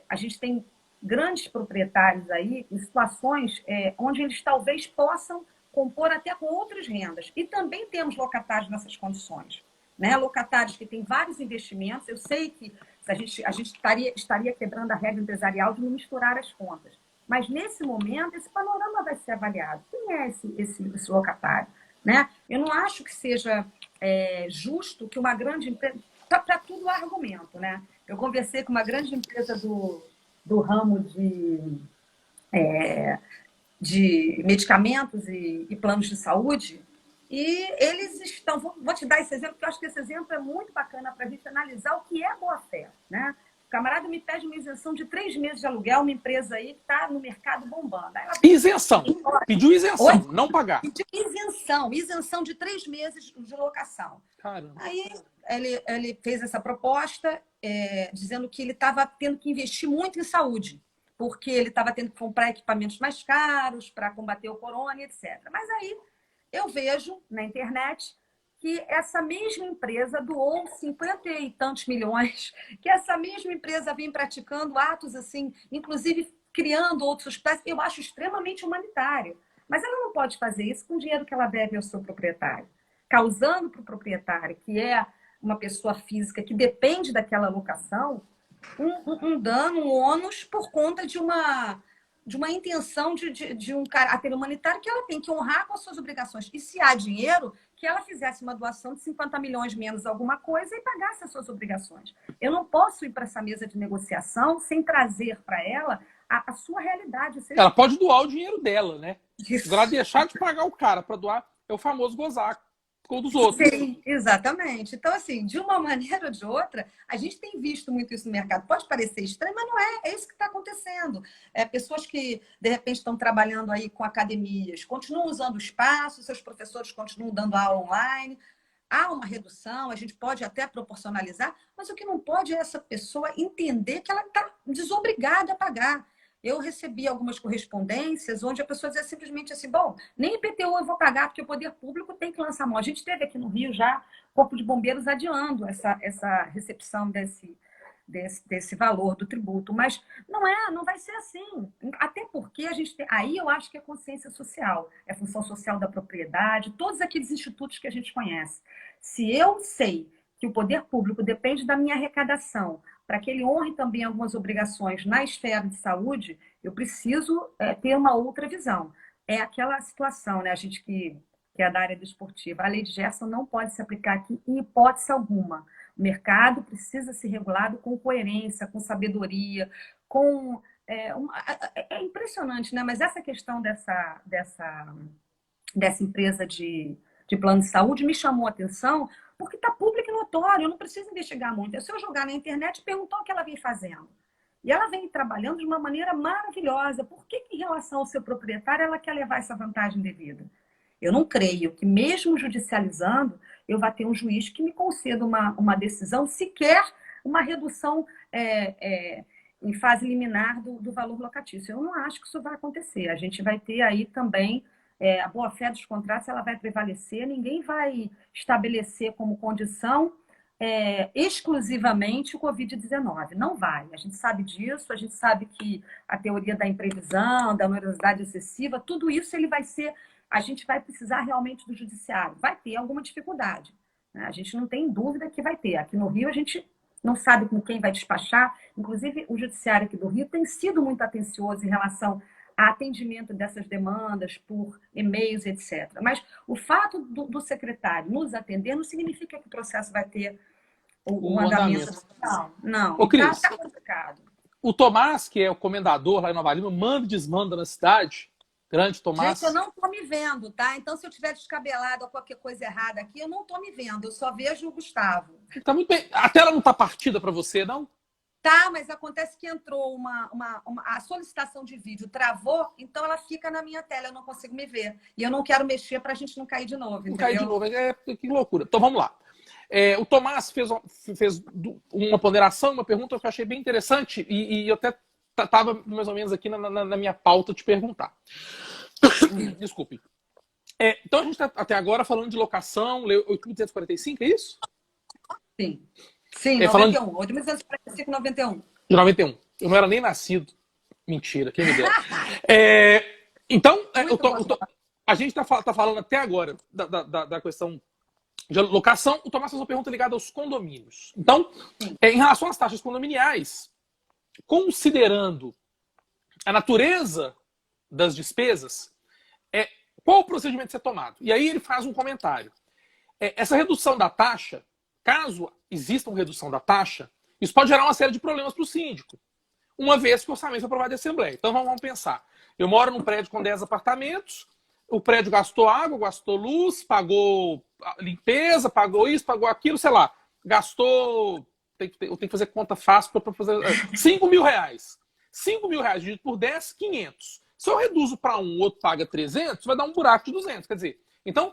a gente tem grandes proprietários aí em situações onde eles talvez possam compor até com outras rendas. E também temos locatários nessas condições. Né? Locatários que têm vários investimentos. Eu sei que a gente estaria quebrando a regra empresarial de não misturar as contas. Mas, nesse momento, esse panorama vai ser avaliado. Quem é esse locatário? Né? Eu não acho que seja justo que uma grande empresa... Para tudo há argumento. Né? Eu conversei com uma grande empresa do ramo de medicamentos e planos de saúde, e eles estão... Vou te dar esse exemplo, porque eu acho que esse exemplo é muito bacana para a gente analisar o que é boa-fé. Né? O camarada me pede uma isenção de 3 meses de aluguel, uma empresa aí que está no mercado bombando. Aí ela... Isenção. Pediu isenção, Oi? não pagar. Pediu isenção de 3 meses de locação. Caramba. Aí ele fez essa proposta dizendo que ele estava tendo que investir muito em saúde, porque ele estava tendo que comprar equipamentos mais caros para combater o corona, etc. Mas aí eu vejo na internet que essa mesma empresa doou 50 e tantos milhões, que essa mesma empresa vem praticando atos assim, inclusive criando outros hospitais. Eu acho extremamente humanitário. Mas ela não pode fazer isso com o dinheiro que ela deve ao seu proprietário, causando para o proprietário, que é uma pessoa física que depende daquela locação, um dano, um ônus por conta de uma intenção de um caráter humanitário que ela tem que honrar com as suas obrigações. E se há dinheiro, que ela fizesse uma doação de 50 milhões menos alguma coisa e pagasse as suas obrigações. Eu não posso ir para essa mesa de negociação sem trazer para ela a sua realidade. Seja... Ela pode doar o dinheiro dela, né? Se ela deixar de pagar o cara para doar, é o famoso gozar com o dos outros. Sim, exatamente. Então, assim, de uma maneira ou de outra, a gente tem visto muito isso no mercado. Pode parecer estranho, mas não é. É isso que está acontecendo. Pessoas que, de repente, estão trabalhando aí com academias, continuam usando o espaço, seus professores continuam dando aula online. Há uma redução, a gente pode até proporcionalizar, mas o que não pode é essa pessoa entender que ela está desobrigada a pagar. Eu recebi algumas correspondências onde a pessoa dizia simplesmente assim, bom, nem IPTU eu vou pagar, porque o poder público tem que lançar mão. A gente teve aqui no Rio já Corpo de Bombeiros adiando essa recepção desse valor do tributo. Mas não vai ser assim. Até porque a gente tem... Aí eu acho que é consciência social, é função social da propriedade, todos aqueles institutos que a gente conhece. Se eu sei que o poder público depende da minha arrecadação, para que ele honre também algumas obrigações na esfera de saúde, eu preciso ter uma outra visão. É aquela situação, né? A gente que é da área desportiva. A lei de Gerson não pode se aplicar aqui em hipótese alguma. O mercado precisa ser regulado com coerência, com sabedoria, com... É impressionante, né? Mas essa questão dessa empresa de plano de saúde me chamou a atenção porque está público e notório, eu não preciso investigar muito. É só eu jogar na internet e perguntar o que ela vem fazendo. E ela vem trabalhando de uma maneira maravilhosa. Por que em relação ao seu proprietário, ela quer levar essa vantagem devida? Eu não creio que, mesmo judicializando, eu vá ter um juiz que me conceda uma decisão, sequer uma redução em fase liminar do valor locatício. Eu não acho que isso vai acontecer. A gente vai ter aí também... a boa-fé dos contratos ela vai prevalecer, ninguém vai estabelecer como condição exclusivamente o Covid-19. Não vai. A gente sabe disso, a gente sabe que a teoria da imprevisão, da onerosidade excessiva, tudo isso ele vai ser... A gente vai precisar realmente do judiciário. Vai ter alguma dificuldade. Né? A gente não tem dúvida que vai ter. Aqui no Rio, a gente não sabe com quem vai despachar. Inclusive, o judiciário aqui do Rio tem sido muito atencioso em relação a atendimento dessas demandas por e-mails, etc. Mas o fato do secretário nos atender não significa que o processo vai ter o andamento. Não. Ô, Cris, tá complicado. O Tomás, que é o comendador lá em Nova Lima, manda e desmanda na cidade, Grande Tomás. Gente, eu não tô me vendo, tá? Então, se eu tiver descabelado ou qualquer coisa errada aqui, eu não tô me vendo. Eu só vejo o Gustavo. Tá muito bem. A tela não tá partida para você, não? Tá, mas acontece que entrou a solicitação de vídeo travou, então ela fica na minha tela, eu não consigo me ver. E eu não quero mexer para a gente não cair de novo, Não entendeu? cair de novo. Que loucura. Então, vamos lá. O Tomás fez uma ponderação, uma pergunta que eu achei bem interessante e eu até estava mais ou menos aqui na minha pauta te perguntar. Desculpe. Então, a gente está até agora falando de locação, 8.245, é isso? Sim. Sim, 91. 8.245, 91. De 91. Eu não era nem nascido. Mentira, quem me dera. Então, a gente está falando até agora da questão de locação. O Tomás fez uma pergunta ligada aos condomínios. Então, em relação às taxas condominiais, considerando a natureza das despesas, qual o procedimento a ser tomado? E aí ele faz um comentário. Essa redução da taxa, caso exista uma redução da taxa, isso pode gerar uma série de problemas para o síndico, uma vez que o orçamento foi aprovado em Assembleia. Então vamos pensar. Eu moro num prédio com 10 apartamentos, o prédio gastou água, gastou luz, pagou limpeza, pagou isso, pagou aquilo, sei lá, gastou... Eu tenho que fazer conta fácil para fazer... 5 mil reais. 5 mil reais dividido por 10, 500. Se eu reduzo para um, o outro paga 300, vai dar um buraco de 200. Quer dizer, então,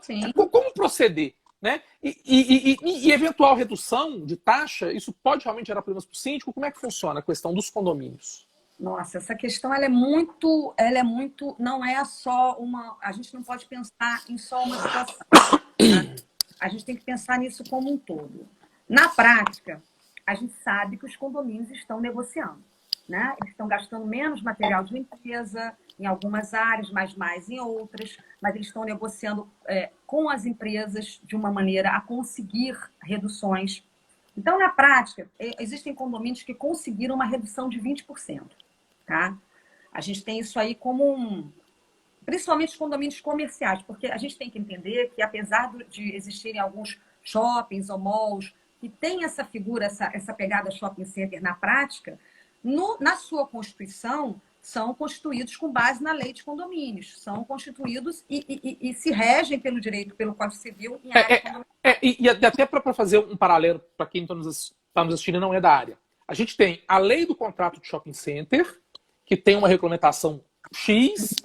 como proceder? Né? E eventual redução de taxa, isso pode realmente gerar problemas para o síndico? Como é que funciona a questão dos condomínios? Nossa, essa questão ela é muito, não é só uma, a gente não pode pensar em só uma situação. Tá? A gente tem que pensar nisso como um todo. Na prática, a gente sabe que os condomínios estão negociando, né? Eles estão gastando menos material de limpeza em algumas áreas, mas mais em outras, mas eles estão negociando com as empresas de uma maneira a conseguir reduções. Então, na prática, existem condomínios que conseguiram uma redução de 20%. Tá? A gente tem isso aí como principalmente os condomínios comerciais, porque a gente tem que entender que, apesar de existirem alguns shoppings ou malls que têm essa figura, essa pegada shopping center na prática, na sua constituição, são constituídos com base na lei de condomínios, são constituídos e se regem pelo direito, pelo Código Civil em área condominial. E até para fazer um paralelo, para quem está nos assistindo e não é da área, a gente tem a lei do contrato de shopping center, que tem uma regulamentação X,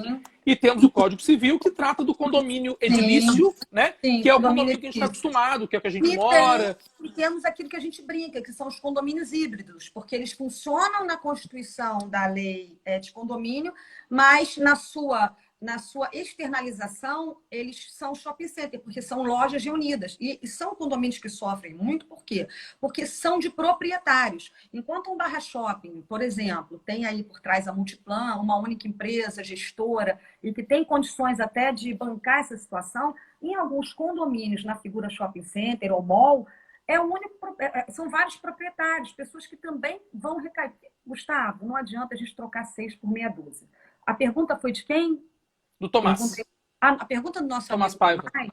e temos o Código Civil, que trata do condomínio edilício, né? Sim, que é o condomínio que a gente está acostumado, que é o que a gente mora. E temos aquilo que a gente brinca, que são os condomínios híbridos, porque eles funcionam na constituição da lei de condomínio, mas na sua externalização, eles são shopping center, porque são lojas reunidas. E são condomínios que sofrem muito, por quê? Porque são de proprietários. Enquanto um barra shopping, por exemplo, tem aí por trás a Multiplan, uma única empresa gestora, e que tem condições até de bancar essa situação, em alguns condomínios na figura shopping center ou mall, são vários proprietários, pessoas que também vão recair. Gustavo, não adianta a gente trocar 6 por meia dúzia. A pergunta foi de quem? Do Tomás. A pergunta do nosso Tomás amigo Paiva.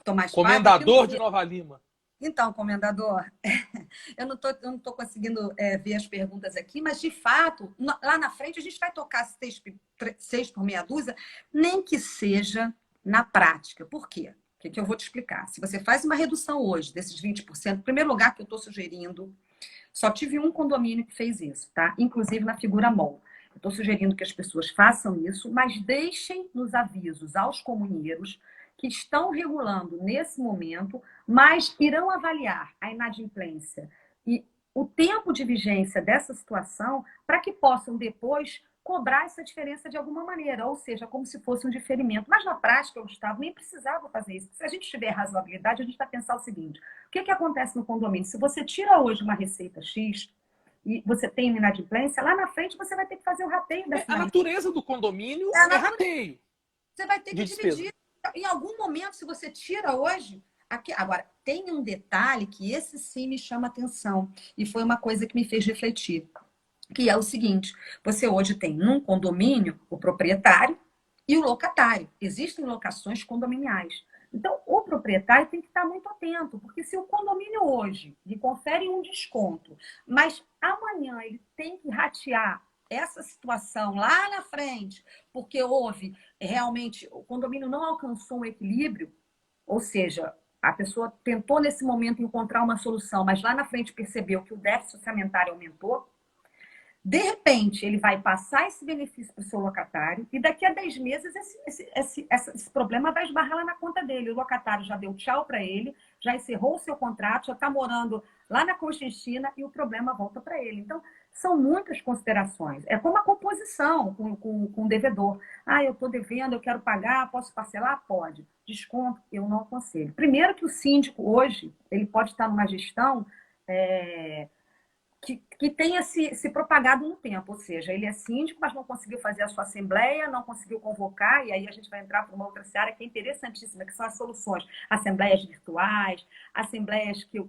Tomás Comendador Paiva, de Nova Lima. Então, comendador, eu não tô conseguindo ver as perguntas aqui, mas, de fato, lá na frente a gente vai tocar 6 por meia dúzia, nem que seja na prática. Por quê? O que eu vou te explicar? Se você faz uma redução hoje desses 20%, em primeiro lugar que eu estou sugerindo, só tive um condomínio que fez isso, tá? Inclusive na figura mall. Eu estou sugerindo que as pessoas façam isso, mas deixem nos avisos aos comunheiros que estão regulando nesse momento, mas irão avaliar a inadimplência e o tempo de vigência dessa situação para que possam depois cobrar essa diferença de alguma maneira, ou seja, como se fosse um diferimento. Mas na prática, Gustavo, nem precisava fazer isso. Se a gente tiver razoabilidade, a gente vai pensar o seguinte: o que acontece no condomínio? Se você tira hoje uma receita X e você tem inadimplência, lá na frente você vai ter que fazer o rateio dessa A natureza do condomínio rateio. Você vai ter que dividir. Em algum momento, se você tira hoje... Agora, tem um detalhe que esse sim me chama atenção e foi uma coisa que me fez refletir, que é o seguinte: você hoje tem num condomínio o proprietário e o locatário. Existem locações condominiais. Então, o proprietário tem que estar muito atento, porque se o condomínio hoje lhe confere um desconto, mas amanhã ele tem que ratear essa situação lá na frente, porque houve realmente, o condomínio não alcançou um equilíbrio, ou seja, a pessoa tentou nesse momento encontrar uma solução, mas lá na frente percebeu que o déficit orçamentário aumentou, de repente, ele vai passar esse benefício para o seu locatário e daqui a 10 meses esse problema vai esbarrar lá na conta dele. O locatário já deu tchau para ele, já encerrou o seu contrato, já está morando lá na Conchinchina e o problema volta para ele. Então, são muitas considerações. É como a composição com o devedor. Ah, eu estou devendo, eu quero pagar, posso parcelar? Pode. Desconto, eu não aconselho. Primeiro que o síndico hoje, ele pode estar numa gestão... que tenha se propagado no tempo, ou seja, ele é síndico, mas não conseguiu fazer a sua assembleia, não conseguiu convocar, e aí a gente vai entrar para uma outra seara que é interessantíssima, que são as soluções, assembleias virtuais, assembleias que eu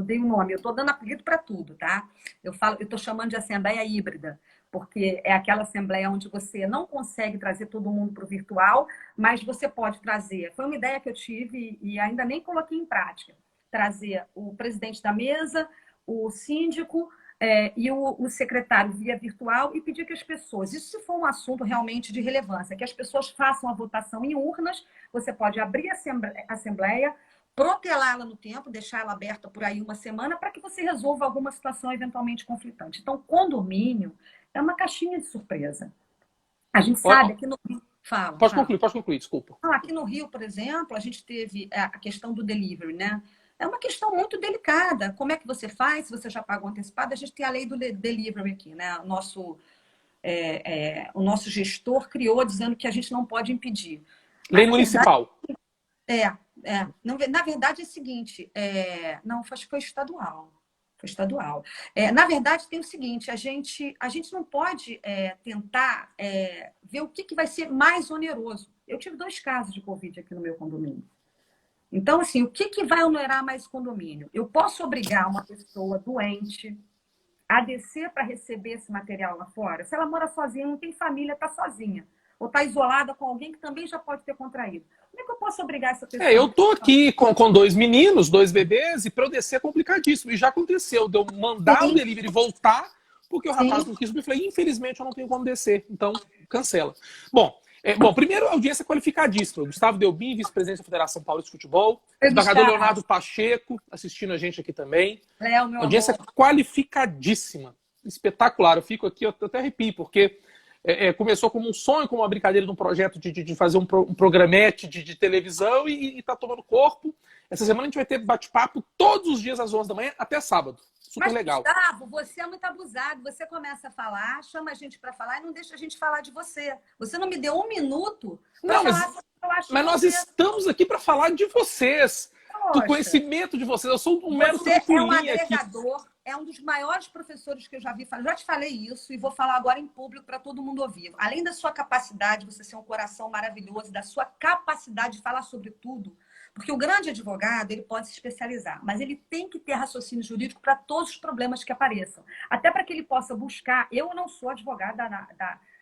dei um nome, eu estou dando apelido para tudo, tá? Eu estou chamando de assembleia híbrida, porque é aquela assembleia onde você não consegue trazer todo mundo para o virtual, mas você pode trazer, foi uma ideia que eu tive e ainda nem coloquei em prática, trazer o presidente da mesa, o síndico e o secretário via virtual e pedir que as pessoas, isso se for um assunto realmente de relevância, que as pessoas façam a votação em urnas, você pode abrir a assembleia, protelá-la no tempo, deixar ela aberta por aí uma semana para que você resolva alguma situação eventualmente conflitante. Então, condomínio é uma caixinha de surpresa. A gente sabe aqui no Rio... Pode concluir, desculpa. Aqui no Rio, por exemplo, a gente teve a questão do delivery, né? É uma questão muito delicada. Como é que você faz? Se você já pagou antecipado, a gente tem a lei do delivery aqui, né? O nosso gestor criou dizendo que a gente não pode impedir. Lei municipal. Na verdade é o seguinte, não, acho que foi estadual. Foi estadual. Na verdade, tem o seguinte, a gente não pode tentar ver o que vai ser mais oneroso. Eu tive 2 casos de Covid aqui no meu condomínio. Então, assim, o que vai onerar mais o condomínio? Eu posso obrigar uma pessoa doente a descer para receber esse material lá fora? Se ela mora sozinha, não tem família, está sozinha. Ou está isolada com alguém que também já pode ter contraído. Como é que eu posso obrigar essa pessoa? Eu estou aqui com 2 meninos, 2 bebês, e para eu descer é complicadíssimo. E já aconteceu de eu mandar o delivery voltar, porque o rapaz não quis. Eu falei, infelizmente, eu não tenho como descer. Então, cancela. Bom, primeiro, audiência qualificadíssima. Gustavo Delbin, vice-presidente da Federação Paulista de Futebol. Embargador Leonardo Pacheco, assistindo a gente aqui também. Audiência qualificadíssima. Espetacular. Eu fico aqui, eu até arrepio, porque começou como um sonho, como uma brincadeira de um projeto de fazer um programete de televisão e está tomando corpo. Essa semana a gente vai ter bate-papo todos os dias às 11 da manhã até sábado. Super legal. Gustavo, você é muito abusado. Você começa a falar, chama a gente para falar e não deixa a gente falar de você. Você não me deu 1 minuto para falar sobre o que eu acho. Mas nós estamos aqui para falar de vocês. Do conhecimento de vocês. Eu sou um mero trampolim aqui. É um dos maiores professores que eu já vi falar. Já te falei isso e vou falar agora em público para todo mundo ouvir. Além da sua capacidade, você ser um coração maravilhoso, da sua capacidade de falar sobre tudo, porque o grande advogado, ele pode se especializar, mas ele tem que ter raciocínio jurídico para todos os problemas que apareçam. Até para que ele possa buscar... Eu não sou advogada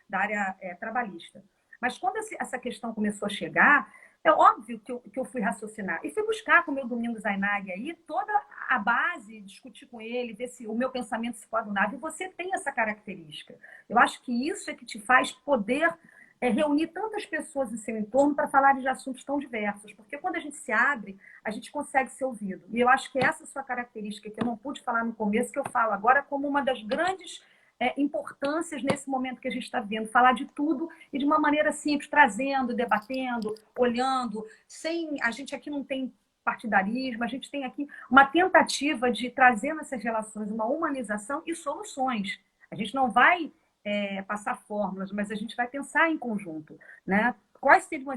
da área trabalhista, mas quando essa questão começou a chegar, é óbvio que eu fui raciocinar. E fui buscar com o meu Domingos Zainag aí toda a base, discutir com ele, ver se o meu pensamento se coadunava. E você tem essa característica. Eu acho que isso é que te faz poder reunir tantas pessoas em seu entorno para falar de assuntos tão diversos. Porque quando a gente se abre, a gente consegue ser ouvido. E eu acho que essa sua característica, que eu não pude falar no começo, que eu falo agora como uma das grandes importâncias nesse momento que a gente está vivendo. Falar de tudo e de uma maneira simples, trazendo, debatendo, olhando. A gente aqui não tem partidarismo, a gente tem aqui uma tentativa de trazer nessas relações uma humanização e soluções. A gente não vai passar fórmulas, mas a gente vai pensar em conjunto, né? Quais seriam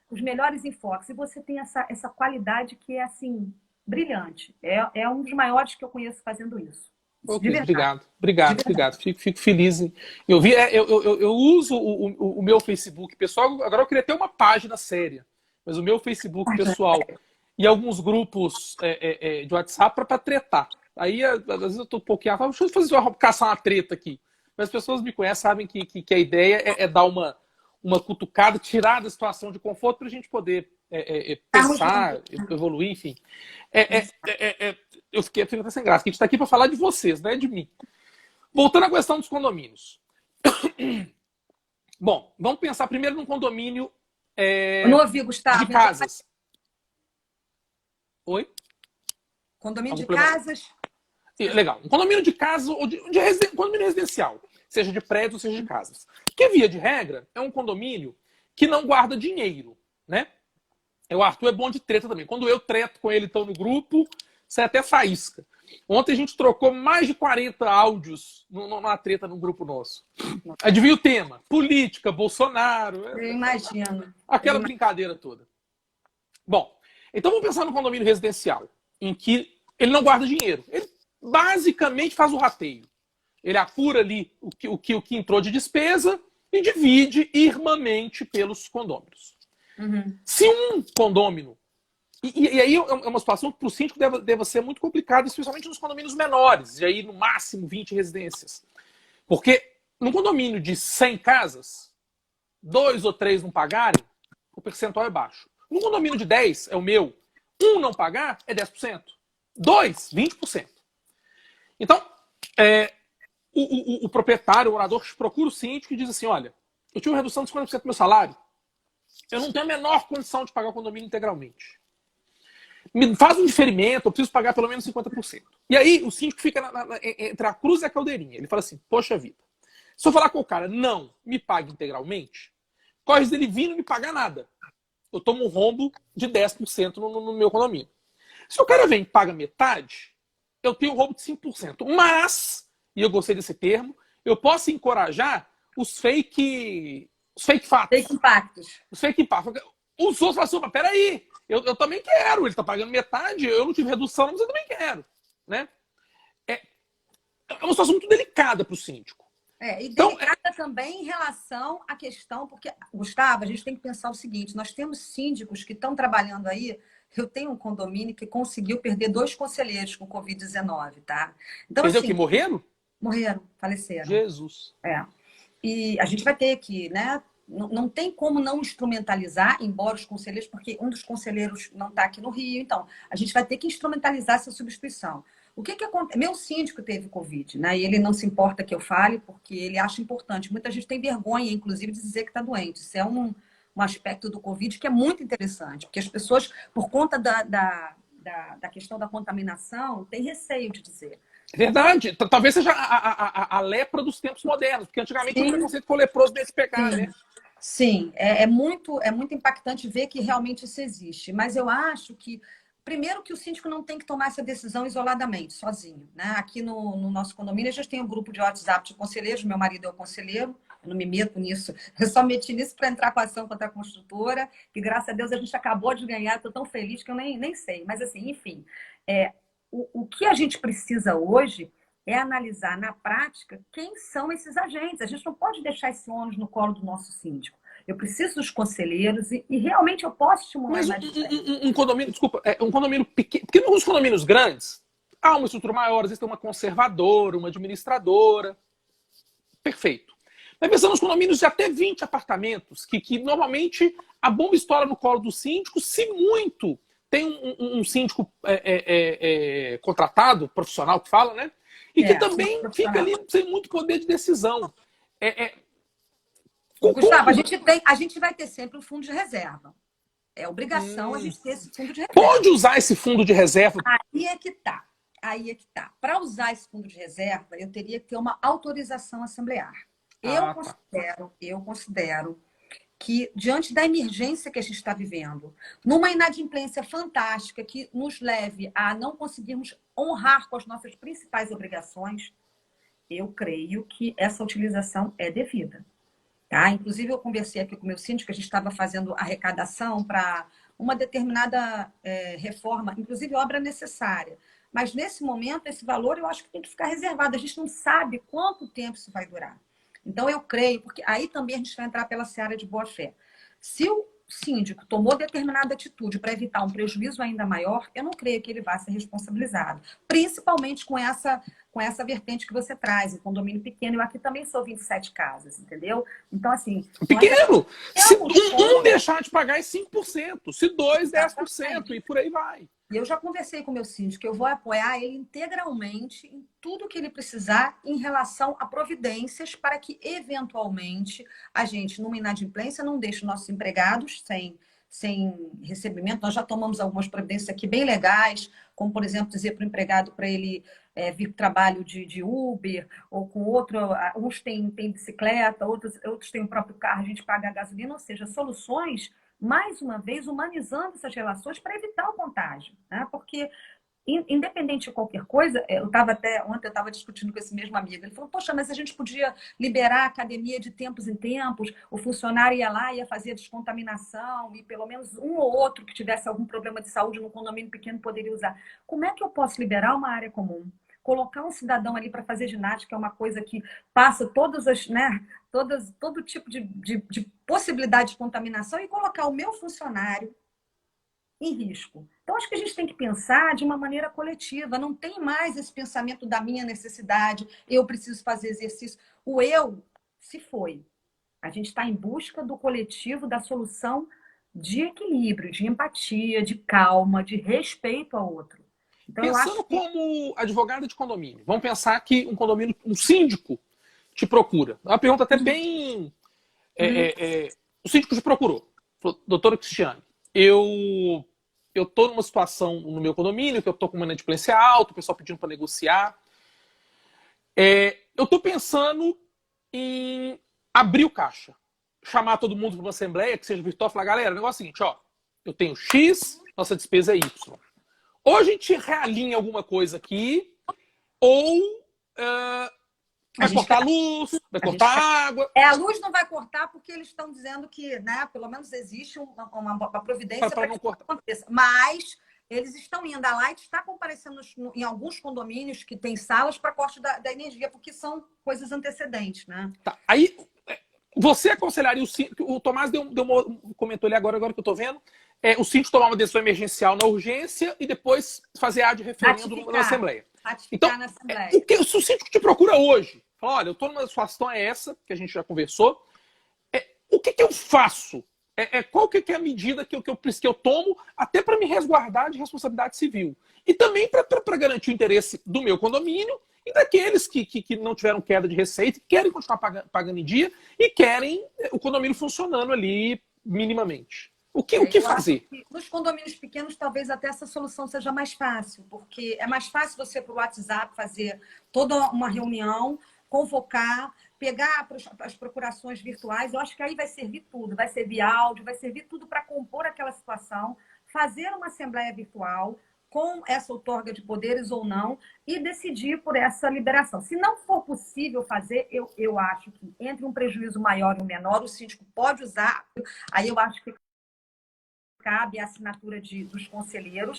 os melhores enfoques? E você tem essa qualidade que é assim brilhante. É um dos maiores que eu conheço fazendo isso. Okay, obrigado. Fico feliz em ouvir. Eu uso o meu Facebook pessoal. Agora eu queria ter uma página séria, mas o meu Facebook pessoal e alguns grupos de WhatsApp para tretar. Aí, às vezes, eu estou um pouquinho... Deixa eu caçar uma treta aqui. Mas as pessoas me conhecem, sabem que a ideia é dar uma cutucada, tirar da situação de conforto para a gente poder pensar, evoluir, enfim. Eu fiquei até sem graça. A gente está aqui para falar de vocês, não é de mim. Voltando à questão dos condomínios. Bom, vamos pensar primeiro num condomínio Eu não ouvi, Gustavo. de casas. Oi? Condomínio Algum de problema? casas? Legal. Um condomínio de casa ou condomínio residencial, seja de prédio ou seja de casas. Que, via de regra, é um condomínio que não guarda dinheiro, né? O Arthur é bom de treta também. Quando eu treto com ele, então, no grupo, sai até faísca. Ontem a gente trocou mais de 40 áudios numa treta no grupo nosso. Adivinha o tema? Política, Bolsonaro. Eu imagino. Aquela brincadeira toda. Bom, então vamos pensar no condomínio residencial, em que ele não guarda dinheiro. Ele basicamente faz o rateio. Ele apura ali o que entrou de despesa e divide irmãmente pelos condôminos. Uhum. Se um condômino... E aí é uma situação que para o síndico deve ser muito complicada, especialmente nos condomínios menores, e aí no máximo 20 residências. Porque num condomínio de 100 casas, 2 ou 3 não pagarem, o percentual é baixo. Num condomínio de 10, é o meu, 1 não pagar é 10%. 2, 20%. Então, o proprietário, o morador, procura o síndico e diz assim, olha, eu tive uma redução de 50% do meu salário, eu não tenho a menor condição de pagar o condomínio integralmente. Me faz um diferimento, eu preciso pagar pelo menos 50%. E aí o síndico fica entre a cruz e a caldeirinha. Ele fala assim, poxa vida, se eu falar com o cara, não, me pague integralmente, corre dele vir e não me pagar nada. Eu tomo um rombo de 10% no meu condomínio. Se o cara vem e paga metade, eu tenho um rombo de 5%. Mas, e eu gostei desse termo, eu posso encorajar os fake fatos. Fake impactos. Os fake impactos. Os outros falam assim, peraí, eu também quero, ele está pagando metade, eu não tive redução, mas eu também quero. Né? É uma situação muito delicada para o síndico. E delicada também em relação à questão, porque, Gustavo, a gente tem que pensar o seguinte, nós temos síndicos que estão trabalhando aí, eu tenho um condomínio que conseguiu perder 2 conselheiros com Covid-19, tá? Então, Perdeu assim, que morreram? Morreram, faleceram. Jesus. E a gente vai ter que, né? Não tem como não instrumentalizar, embora os conselheiros, porque um dos conselheiros não está aqui no Rio, então a gente vai ter que instrumentalizar essa substituição. O que acontece? Meu síndico teve Covid, né? E ele não se importa que eu fale, porque ele acha importante. Muita gente tem vergonha, inclusive, de dizer que está doente. Isso é um aspecto do Covid que é muito interessante, porque as pessoas, por conta da questão da contaminação, têm receio de dizer. Verdade. Talvez seja a lepra dos tempos modernos, porque antigamente tinha um preconceito com o leproso desse pecar, né? Sim, é muito impactante ver que realmente isso existe. Mas eu acho que, primeiro, que o síndico não tem que tomar essa decisão isoladamente, sozinho. Né? Aqui no nosso condomínio, a gente tem um grupo de WhatsApp de conselheiros, meu marido é o conselheiro, eu não me meto nisso, eu só meti nisso para entrar com a ação contra a construtora, que graças a Deus a gente acabou de ganhar, estou tão feliz que eu nem sei. Mas assim, enfim, o que a gente precisa hoje é analisar na prática quem são esses agentes. A gente não pode deixar esse ônus no colo do nosso síndico. Eu preciso dos conselheiros e realmente eu posso estimular mais. Um condomínio, desculpa, um condomínio pequeno, porque nos condomínios grandes há uma estrutura maior, às vezes tem uma conservadora, uma administradora. Perfeito. Mas pensando nos condomínios de até 20 apartamentos, que normalmente a bomba estoura no colo do síndico, se muito tem um síndico contratado, profissional que fala, né? E que também fica ali sem muito poder de decisão. Gustavo, a gente vai ter sempre um fundo de reserva. É obrigação a gente ter esse fundo de reserva. Pode usar esse fundo de reserva? Aí é que tá. Para usar esse fundo de reserva, eu teria que ter uma autorização assemblear. Eu considero que, diante da emergência que a gente está vivendo, numa inadimplência fantástica que nos leve a não conseguirmos honrar com as nossas principais obrigações, eu creio que essa utilização é devida. Tá? Inclusive, eu conversei aqui com o meu síndico, a gente estava fazendo arrecadação para uma determinada reforma, inclusive obra necessária. Mas, nesse momento, esse valor eu acho que tem que ficar reservado. A gente não sabe quanto tempo isso vai durar. Então, eu creio, porque aí também a gente vai entrar pela seara de boa-fé. Se o síndico tomou determinada atitude para evitar um prejuízo ainda maior, eu não creio que ele vá ser responsabilizado. Principalmente com essa vertente que você traz, o condomínio pequeno. Eu aqui também sou 27 casas, entendeu? Então, assim... Pequeno! Se um deixar de pagar é 5%, se 2, 10%, e por aí vai. E eu já conversei com o meu síndico, que eu vou apoiar ele integralmente em tudo que ele precisar em relação a providências para que, eventualmente, a gente, numa inadimplência, não deixe nossos empregados sem recebimento. Nós já tomamos algumas providências aqui bem legais, como, por exemplo, dizer para o empregado para ele vir para o trabalho de Uber, ou com outro, uns têm bicicleta, outros têm o próprio carro, a gente paga a gasolina, ou seja, soluções, mais uma vez, humanizando essas relações para evitar o contágio, né? Porque independente de qualquer coisa, ontem eu estava discutindo com esse mesmo amigo. Ele falou: poxa, mas a gente podia liberar a academia de tempos em tempos, o funcionário ia lá, ia fazer a descontaminação, e pelo menos um ou outro que tivesse algum problema de saúde no condomínio pequeno poderia usar. Como é que eu posso liberar uma área comum? Colocar um cidadão ali para fazer ginástica é uma coisa que passa todas as, né, todo tipo de possibilidade de contaminação, e colocar o meu funcionário em risco. Então, acho que a gente tem que pensar de uma maneira coletiva. Não tem mais esse pensamento da minha necessidade, eu preciso fazer exercício. O eu se foi. A gente está em busca do coletivo, da solução de equilíbrio, de empatia, de calma, de respeito ao outro. Então, eu Pensando acho que... como advogada de condomínio, vamos pensar que um condomínio, um síndico te procura. É uma pergunta até bem... o síndico te procurou. Falou: doutora Cristiane, eu estou numa situação no meu condomínio, que eu estou com uma inadimplência alta, o pessoal pedindo para negociar. Eu estou pensando em abrir o caixa, chamar todo mundo para uma assembleia, que seja virtual, e falar: galera, o negócio é o seguinte, ó, eu tenho X, nossa despesa é Y. Ou a gente realinha alguma coisa aqui, ou vai cortar a luz, vai cortar a água. A luz não vai cortar porque eles estão dizendo que, né, pelo menos existe uma providência para que isso aconteça. Mas eles estão indo. A Light está comparecendo em alguns condomínios que têm salas para corte da energia, porque são coisas antecedentes, né? Tá. Aí, você aconselharia o Tomás comentou ali agora que eu estou vendo, o síndico tomar uma decisão emergencial na urgência e depois fazer a de referendo na Assembleia. Então, na Assembleia. Se o síndico te procura hoje, fala: olha, eu estou numa situação essa, que a gente já conversou, o que eu faço? Qual que é a medida que eu tomo até para me resguardar de responsabilidade civil? E também para garantir o interesse do meu condomínio e daqueles que não tiveram queda de receita, querem continuar pagando em dia e querem o condomínio funcionando ali minimamente. O que fazer? Nos condomínios pequenos, talvez até essa solução seja mais fácil, porque é mais fácil você, por WhatsApp, fazer toda uma reunião, convocar, pegar as procurações virtuais. Eu acho que aí vai servir tudo. Vai servir áudio, vai servir tudo para compor aquela situação, fazer uma assembleia virtual com essa outorga de poderes ou não e decidir por essa liberação. Se não for possível fazer, eu acho que entre um prejuízo maior e um menor, o síndico pode usar. Aí eu acho que cabe a assinatura dos conselheiros.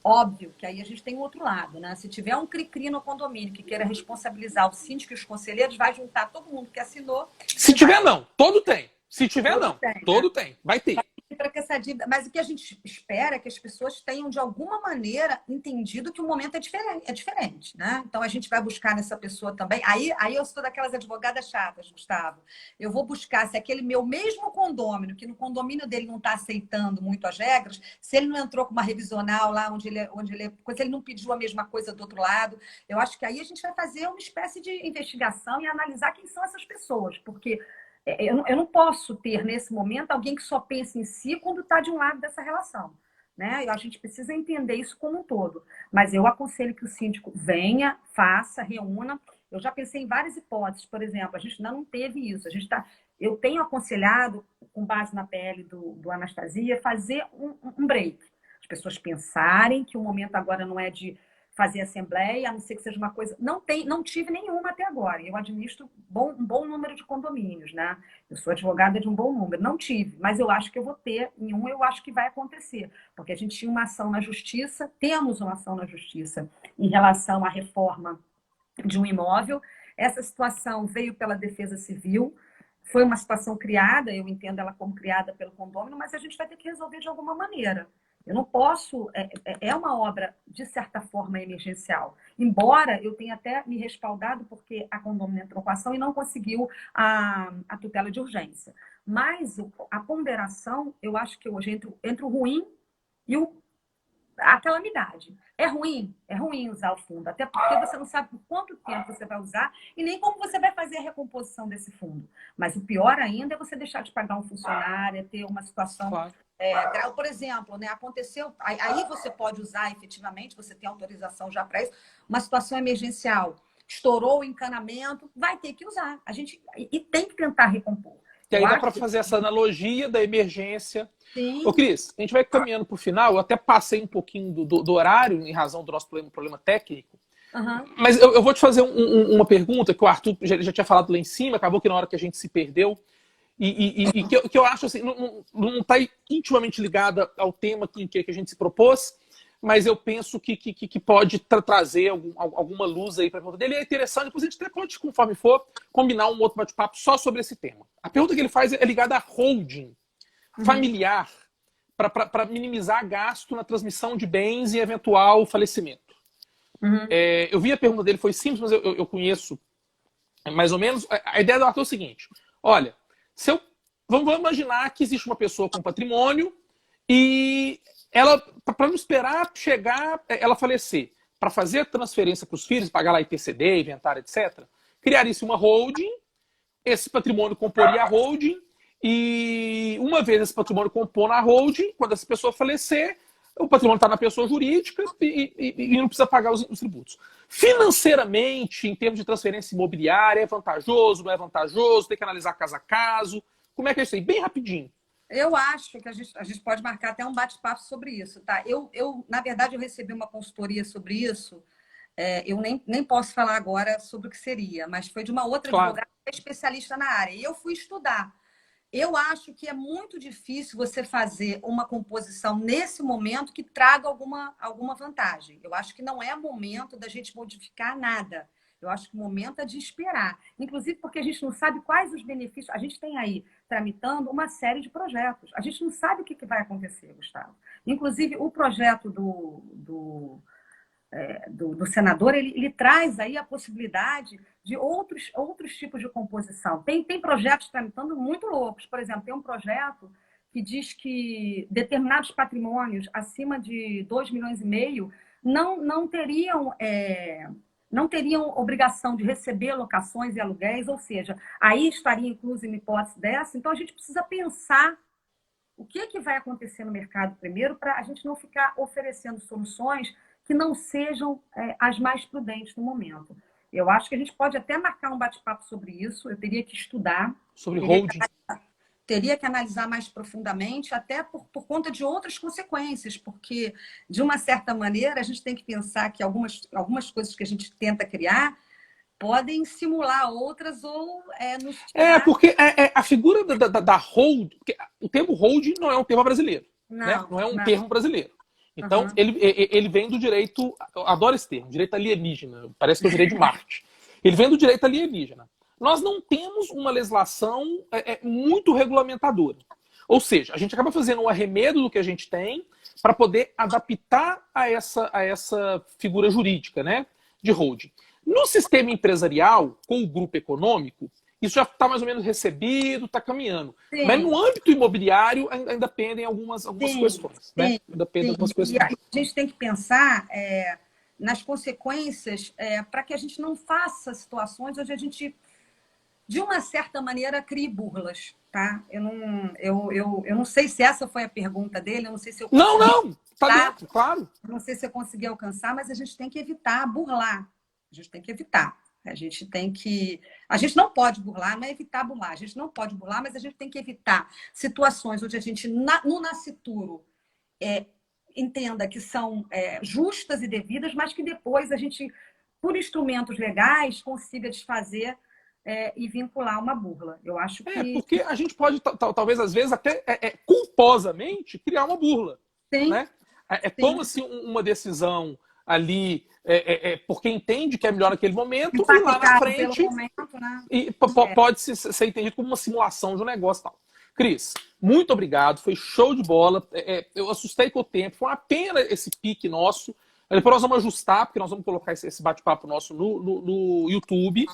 Óbvio que aí a gente tem o outro lado, né? Se tiver um cri-cri no condomínio que queira responsabilizar o síndico e os conselheiros, vai juntar todo mundo que assinou. Se tiver, não. Todo tem. Se tiver, não. Todo tem. Vai ter. Para que essa dívida... Mas o que a gente espera é que as pessoas tenham, de alguma maneira, entendido que o momento é diferente, né? Então, a gente vai buscar nessa pessoa também. Aí eu sou daquelas advogadas chatas, Gustavo. Eu vou buscar se aquele meu mesmo condômino, que no condomínio dele não está aceitando muito as regras, se ele não entrou com uma revisional lá, se ele não pediu a mesma coisa do outro lado, eu acho que aí a gente vai fazer uma espécie de investigação e analisar quem são essas pessoas, porque... Eu não posso ter, nesse momento, alguém que só pense em si quando está de um lado dessa relação, né? A gente precisa entender isso como um todo. Mas eu aconselho que o síndico venha, faça, reúna. Eu já pensei em várias hipóteses. Por exemplo, a gente ainda não teve isso. Eu tenho aconselhado, com base na PL do Anastasia, fazer um break. As pessoas pensarem que o momento agora não é de fazer assembleia, a não ser que seja uma coisa... Não tive nenhuma até agora. Eu administro um bom número de condomínios, né? Eu sou advogada de um bom número. Não tive, mas eu acho que eu vou ter. Em um, eu acho que vai acontecer. Porque a gente tinha uma ação na justiça, temos uma ação na justiça em relação à reforma de um imóvel. Essa situação veio pela Defesa Civil. Foi uma situação criada, eu entendo ela como criada pelo condômino, mas a gente vai ter que resolver de alguma maneira. Eu não posso... É uma obra, de certa forma, emergencial. Embora eu tenha até me respaldado porque a condômino entrou com a ação e não conseguiu a tutela de urgência. Mas a ponderação, eu acho que hoje, entre o ruim e o a calamidade. É ruim usar o fundo, até porque você não sabe por quanto tempo você vai usar e nem como você vai fazer a recomposição desse fundo. Mas o pior ainda é você deixar de pagar um funcionário, é ter uma situação Claro. grave. Por exemplo, né, aconteceu, aí você pode usar efetivamente, você tem autorização já para isso, uma situação emergencial. Estourou o encanamento, vai ter que usar. E tem que tentar recompor. E aí dá para fazer essa analogia da emergência. Sim. Ô, Cris, a gente vai caminhando para o final. Eu até passei um pouquinho do horário em razão do nosso problema técnico. Uhum. Mas eu vou te fazer uma pergunta que o Arthur já tinha falado lá em cima, acabou que na hora que a gente se perdeu. E que eu acho assim, não está intimamente ligada ao tema que a gente se propôs, mas eu penso que pode trazer alguma luz aí para a pergunta dele. É interessante, depois a gente até pode, conforme for, combinar um outro bate-papo só sobre esse tema. A pergunta que ele faz é ligada à holding familiar para minimizar gasto na transmissão de bens e eventual falecimento. Uhum. Eu vi a pergunta dele, foi simples, mas eu conheço mais ou menos. A ideia do Arthur é o seguinte: olha, vamos imaginar que existe uma pessoa com patrimônio e ela, para não esperar ela falecer, para fazer a transferência para os filhos, pagar lá ITCD, inventário, etc., criaria-se uma holding, esse patrimônio comporia a holding, e uma vez esse patrimônio compor na holding, quando essa pessoa falecer, o patrimônio está na pessoa jurídica e não precisa pagar os tributos. Financeiramente, em termos de transferência imobiliária, é vantajoso, não é vantajoso? Tem que analisar caso a caso. Como é que é isso aí? Bem rapidinho. Eu acho que a gente pode marcar até um bate-papo sobre isso, tá? Na verdade, eu recebi uma consultoria sobre isso. Eu nem posso falar agora sobre o que seria, mas foi de uma outra advogada que é especialista na área. E eu fui estudar. Eu acho que é muito difícil você fazer uma composição nesse momento que traga alguma vantagem. Eu acho que não é momento da gente modificar nada. Eu acho que o momento é de esperar. Inclusive porque a gente não sabe quais os benefícios. A gente tem aí, tramitando uma série de projetos. A gente não sabe o que vai acontecer, Gustavo. Inclusive, o projeto do senador, ele traz aí a possibilidade de outros tipos de composição. Tem projetos tramitando muito loucos. Por exemplo, tem um projeto que diz que determinados patrimônios acima de 2,5 milhões não teriam obrigação de receber locações e aluguéis, ou seja, aí estaria incluso uma hipótese dessa. Então, a gente precisa pensar o que vai acontecer no mercado primeiro para a gente não ficar oferecendo soluções que não sejam as mais prudentes no momento. Eu acho que a gente pode até marcar um bate-papo sobre isso. Eu teria que estudar. Sobre holding. Teria que analisar mais profundamente, até por conta de outras consequências, porque, de uma certa maneira, a gente tem que pensar que algumas coisas que a gente tenta criar podem simular outras ou nos tirar... Porque a figura da holding, o termo holding não é um termo brasileiro. Não é um termo brasileiro. Então, ele vem do direito, eu adoro esse termo, direito alienígena, parece que é o direito de Marte. Ele vem do direito alienígena. Nós não temos uma legislação muito regulamentadora. Ou seja, a gente acaba fazendo um arremedo do que a gente tem para poder adaptar a essa figura jurídica, né, de holding. No sistema empresarial, com o grupo econômico, isso já está mais ou menos recebido, está caminhando. Sim. Mas no âmbito imobiliário ainda pendem algumas questões. Né? Ainda pendem algumas questões. E a gente tem que pensar nas consequências para que a gente não faça situações onde a gente, de uma certa maneira, crie burlas. Tá? Eu não sei se essa foi a pergunta dele, eu não sei se eu consegui... Não, está dentro, claro. Não sei se eu consegui alcançar, mas a gente tem que evitar burlar. A gente tem que evitar. A gente não pode burlar, não é evitar burlar. A gente não pode burlar, mas a gente tem que evitar situações onde a gente, no nascituro, entenda que são justas e devidas, mas que depois a gente, por instrumentos legais, consiga desfazer e vincular uma burla. Eu acho que... porque a gente pode, talvez, às vezes, até culposamente, criar uma burla. Sim. Né? Toma-se uma decisão ali... porque entende que é melhor naquele momento e lá na frente momento, né? E pode ser entendido como uma simulação de um negócio e tal. Cris, muito obrigado, foi show de bola. Eu assustei com o tempo, foi uma pena esse pique nosso. Depois nós vamos ajustar, porque nós vamos colocar esse bate-papo nosso no YouTube,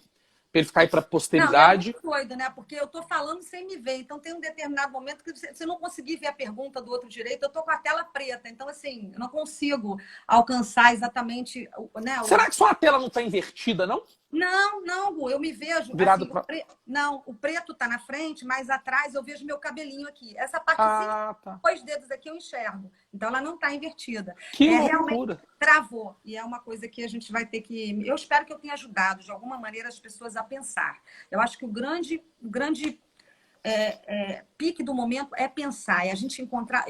para ele ficar aí para a Não, é posteridade. muito doido, né? Porque eu tô falando sem me ver. Então tem um determinado momento que você não conseguir ver a pergunta do outro direito, eu tô com a tela preta. Então, assim, eu não consigo alcançar exatamente, né? Será que sua tela não está invertida, não? Não, não, Gu, eu me vejo Virado assim, para... não, o preto tá na frente, mas atrás eu vejo meu cabelinho aqui. Essa partezinha, Ah, tá. 2 dedos aqui eu enxergo. Então ela não tá invertida. Que Realmente loucura. travou. E é uma coisa que a gente vai ter que. Eu espero que eu tenha ajudado, de alguma maneira, as pessoas a pensar. Eu acho que o grande pique do momento é pensar, é a gente encontrar.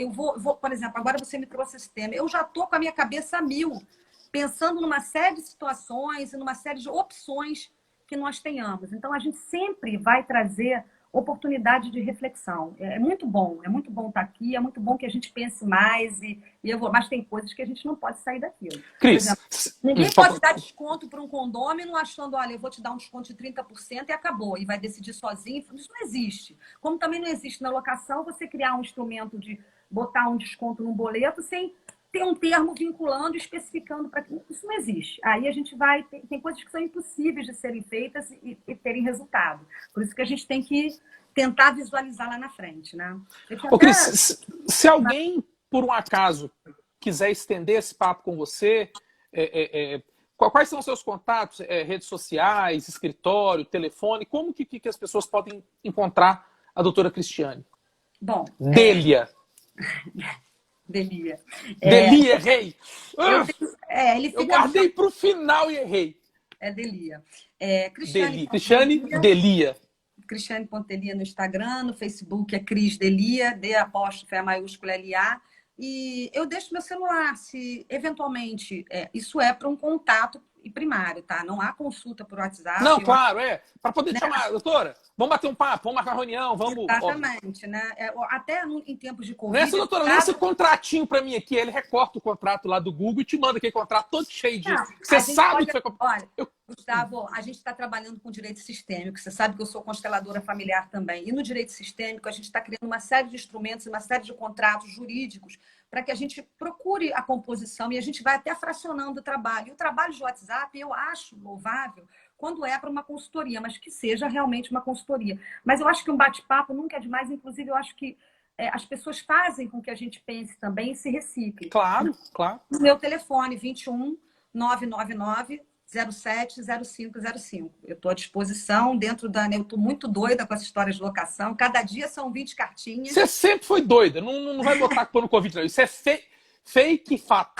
Por exemplo, agora você me trouxe esse tema. Eu já tô com a minha cabeça a mil, pensando numa série de situações e numa série de opções que nós tenhamos. Então, a gente sempre vai trazer oportunidade de reflexão. É muito bom estar aqui, é muito bom que a gente pense mais, mas tem coisas que a gente não pode sair daquilo. Por Cris, exemplo, ninguém pode dar desconto para um condômino achando, olha, eu vou te dar um desconto de 30% e acabou, e vai decidir sozinho. Isso não existe. Como também não existe na locação você criar um instrumento de botar um desconto num boleto sem ter um termo vinculando, especificando para que isso não existe. Aí a gente vai tem coisas que são impossíveis de serem feitas e terem resultado. Por isso que a gente tem que tentar visualizar lá na frente, né? Ô, Cris, se alguém por um acaso quiser estender esse papo com você, quais são os seus contatos, redes sociais, escritório, telefone? Como que as pessoas podem encontrar a doutora Cristiane? Bom, Delia. Delia. Delia, errei. Ele fica Eu guardei para o final e errei. É Delia. Cristiane Delia. Cristiane.delia no Instagram, no Facebook é Cris Delia, D apóstrofe A maiúscula LA. E eu deixo meu celular, se eventualmente isso é para um contato primário, tá? Não há consulta por WhatsApp. Não, claro, para poder né? chamar, doutora, vamos bater um papo, vamos marcar uma reunião, vamos... Exatamente, né? Até em tempos de Covid... Nessa, doutora, lê esse contratinho para mim aqui, ele recorta o contrato lá do Google e te manda aquele contrato todo cheio de... Você sabe que foi... Olha, Gustavo, a gente está trabalhando com direito sistêmico, você sabe que eu sou consteladora familiar também, e no direito sistêmico a gente está criando uma série de instrumentos, uma série de contratos jurídicos para que a gente procure a composição e a gente vai até fracionando o trabalho. E o trabalho de WhatsApp eu acho louvável quando é para uma consultoria, mas que seja realmente uma consultoria. Mas eu acho que um bate-papo nunca é demais, inclusive eu acho que as pessoas fazem com que a gente pense também e se recicle. Claro, claro. Meu telefone, 21 999 070505. Eu estou à disposição dentro eu estou muito doida com essa história de locação. Cada dia são 20 cartinhas. Você sempre foi doida. Não vai botar culpa no Covid, não. Isso é fake fato.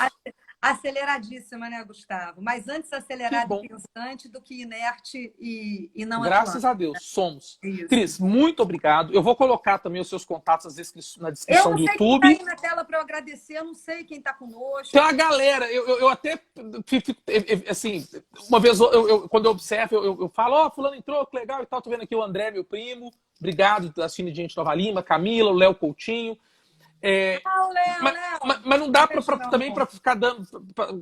Aceleradíssima, né, Gustavo? Mas antes acelerada e pensante do que inerte e não Graças a Deus, somos. Isso. Cris, muito obrigado. Eu vou colocar também os seus contatos na descrição do YouTube. Eu não sei quem está aí na tela para eu agradecer, eu não sei quem está conosco. Tem uma galera, eu até, assim, uma vez, quando eu observo, eu falo, fulano entrou, que legal e tal, tô vendo aqui o André, meu primo, obrigado, assistindo gente Nova Lima, Camila, o Léo Coutinho. Mas não dá também para ficar dando.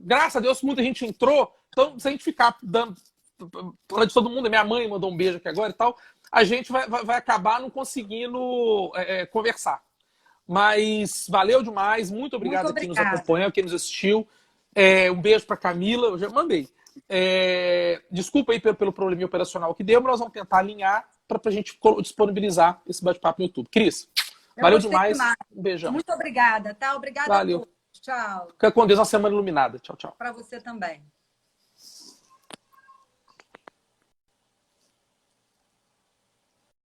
Graças a Deus, muita gente entrou. Então, se a gente ficar dando. Falando de todo mundo, minha mãe mandou um beijo aqui agora e tal. A gente vai acabar não conseguindo conversar. Mas valeu demais. Muito obrigado a quem nos acompanhou, quem nos assistiu. Um beijo para Camila. Eu já mandei. Desculpa aí pelo probleminha operacional que deu, mas nós vamos tentar alinhar para a gente disponibilizar esse bate-papo no YouTube. Cris. Valeu demais. Um beijão. Muito obrigada, tá? Obrigada Valeu. a todos. Tchau. Fica com Deus, uma semana iluminada. Tchau, tchau. Para você também.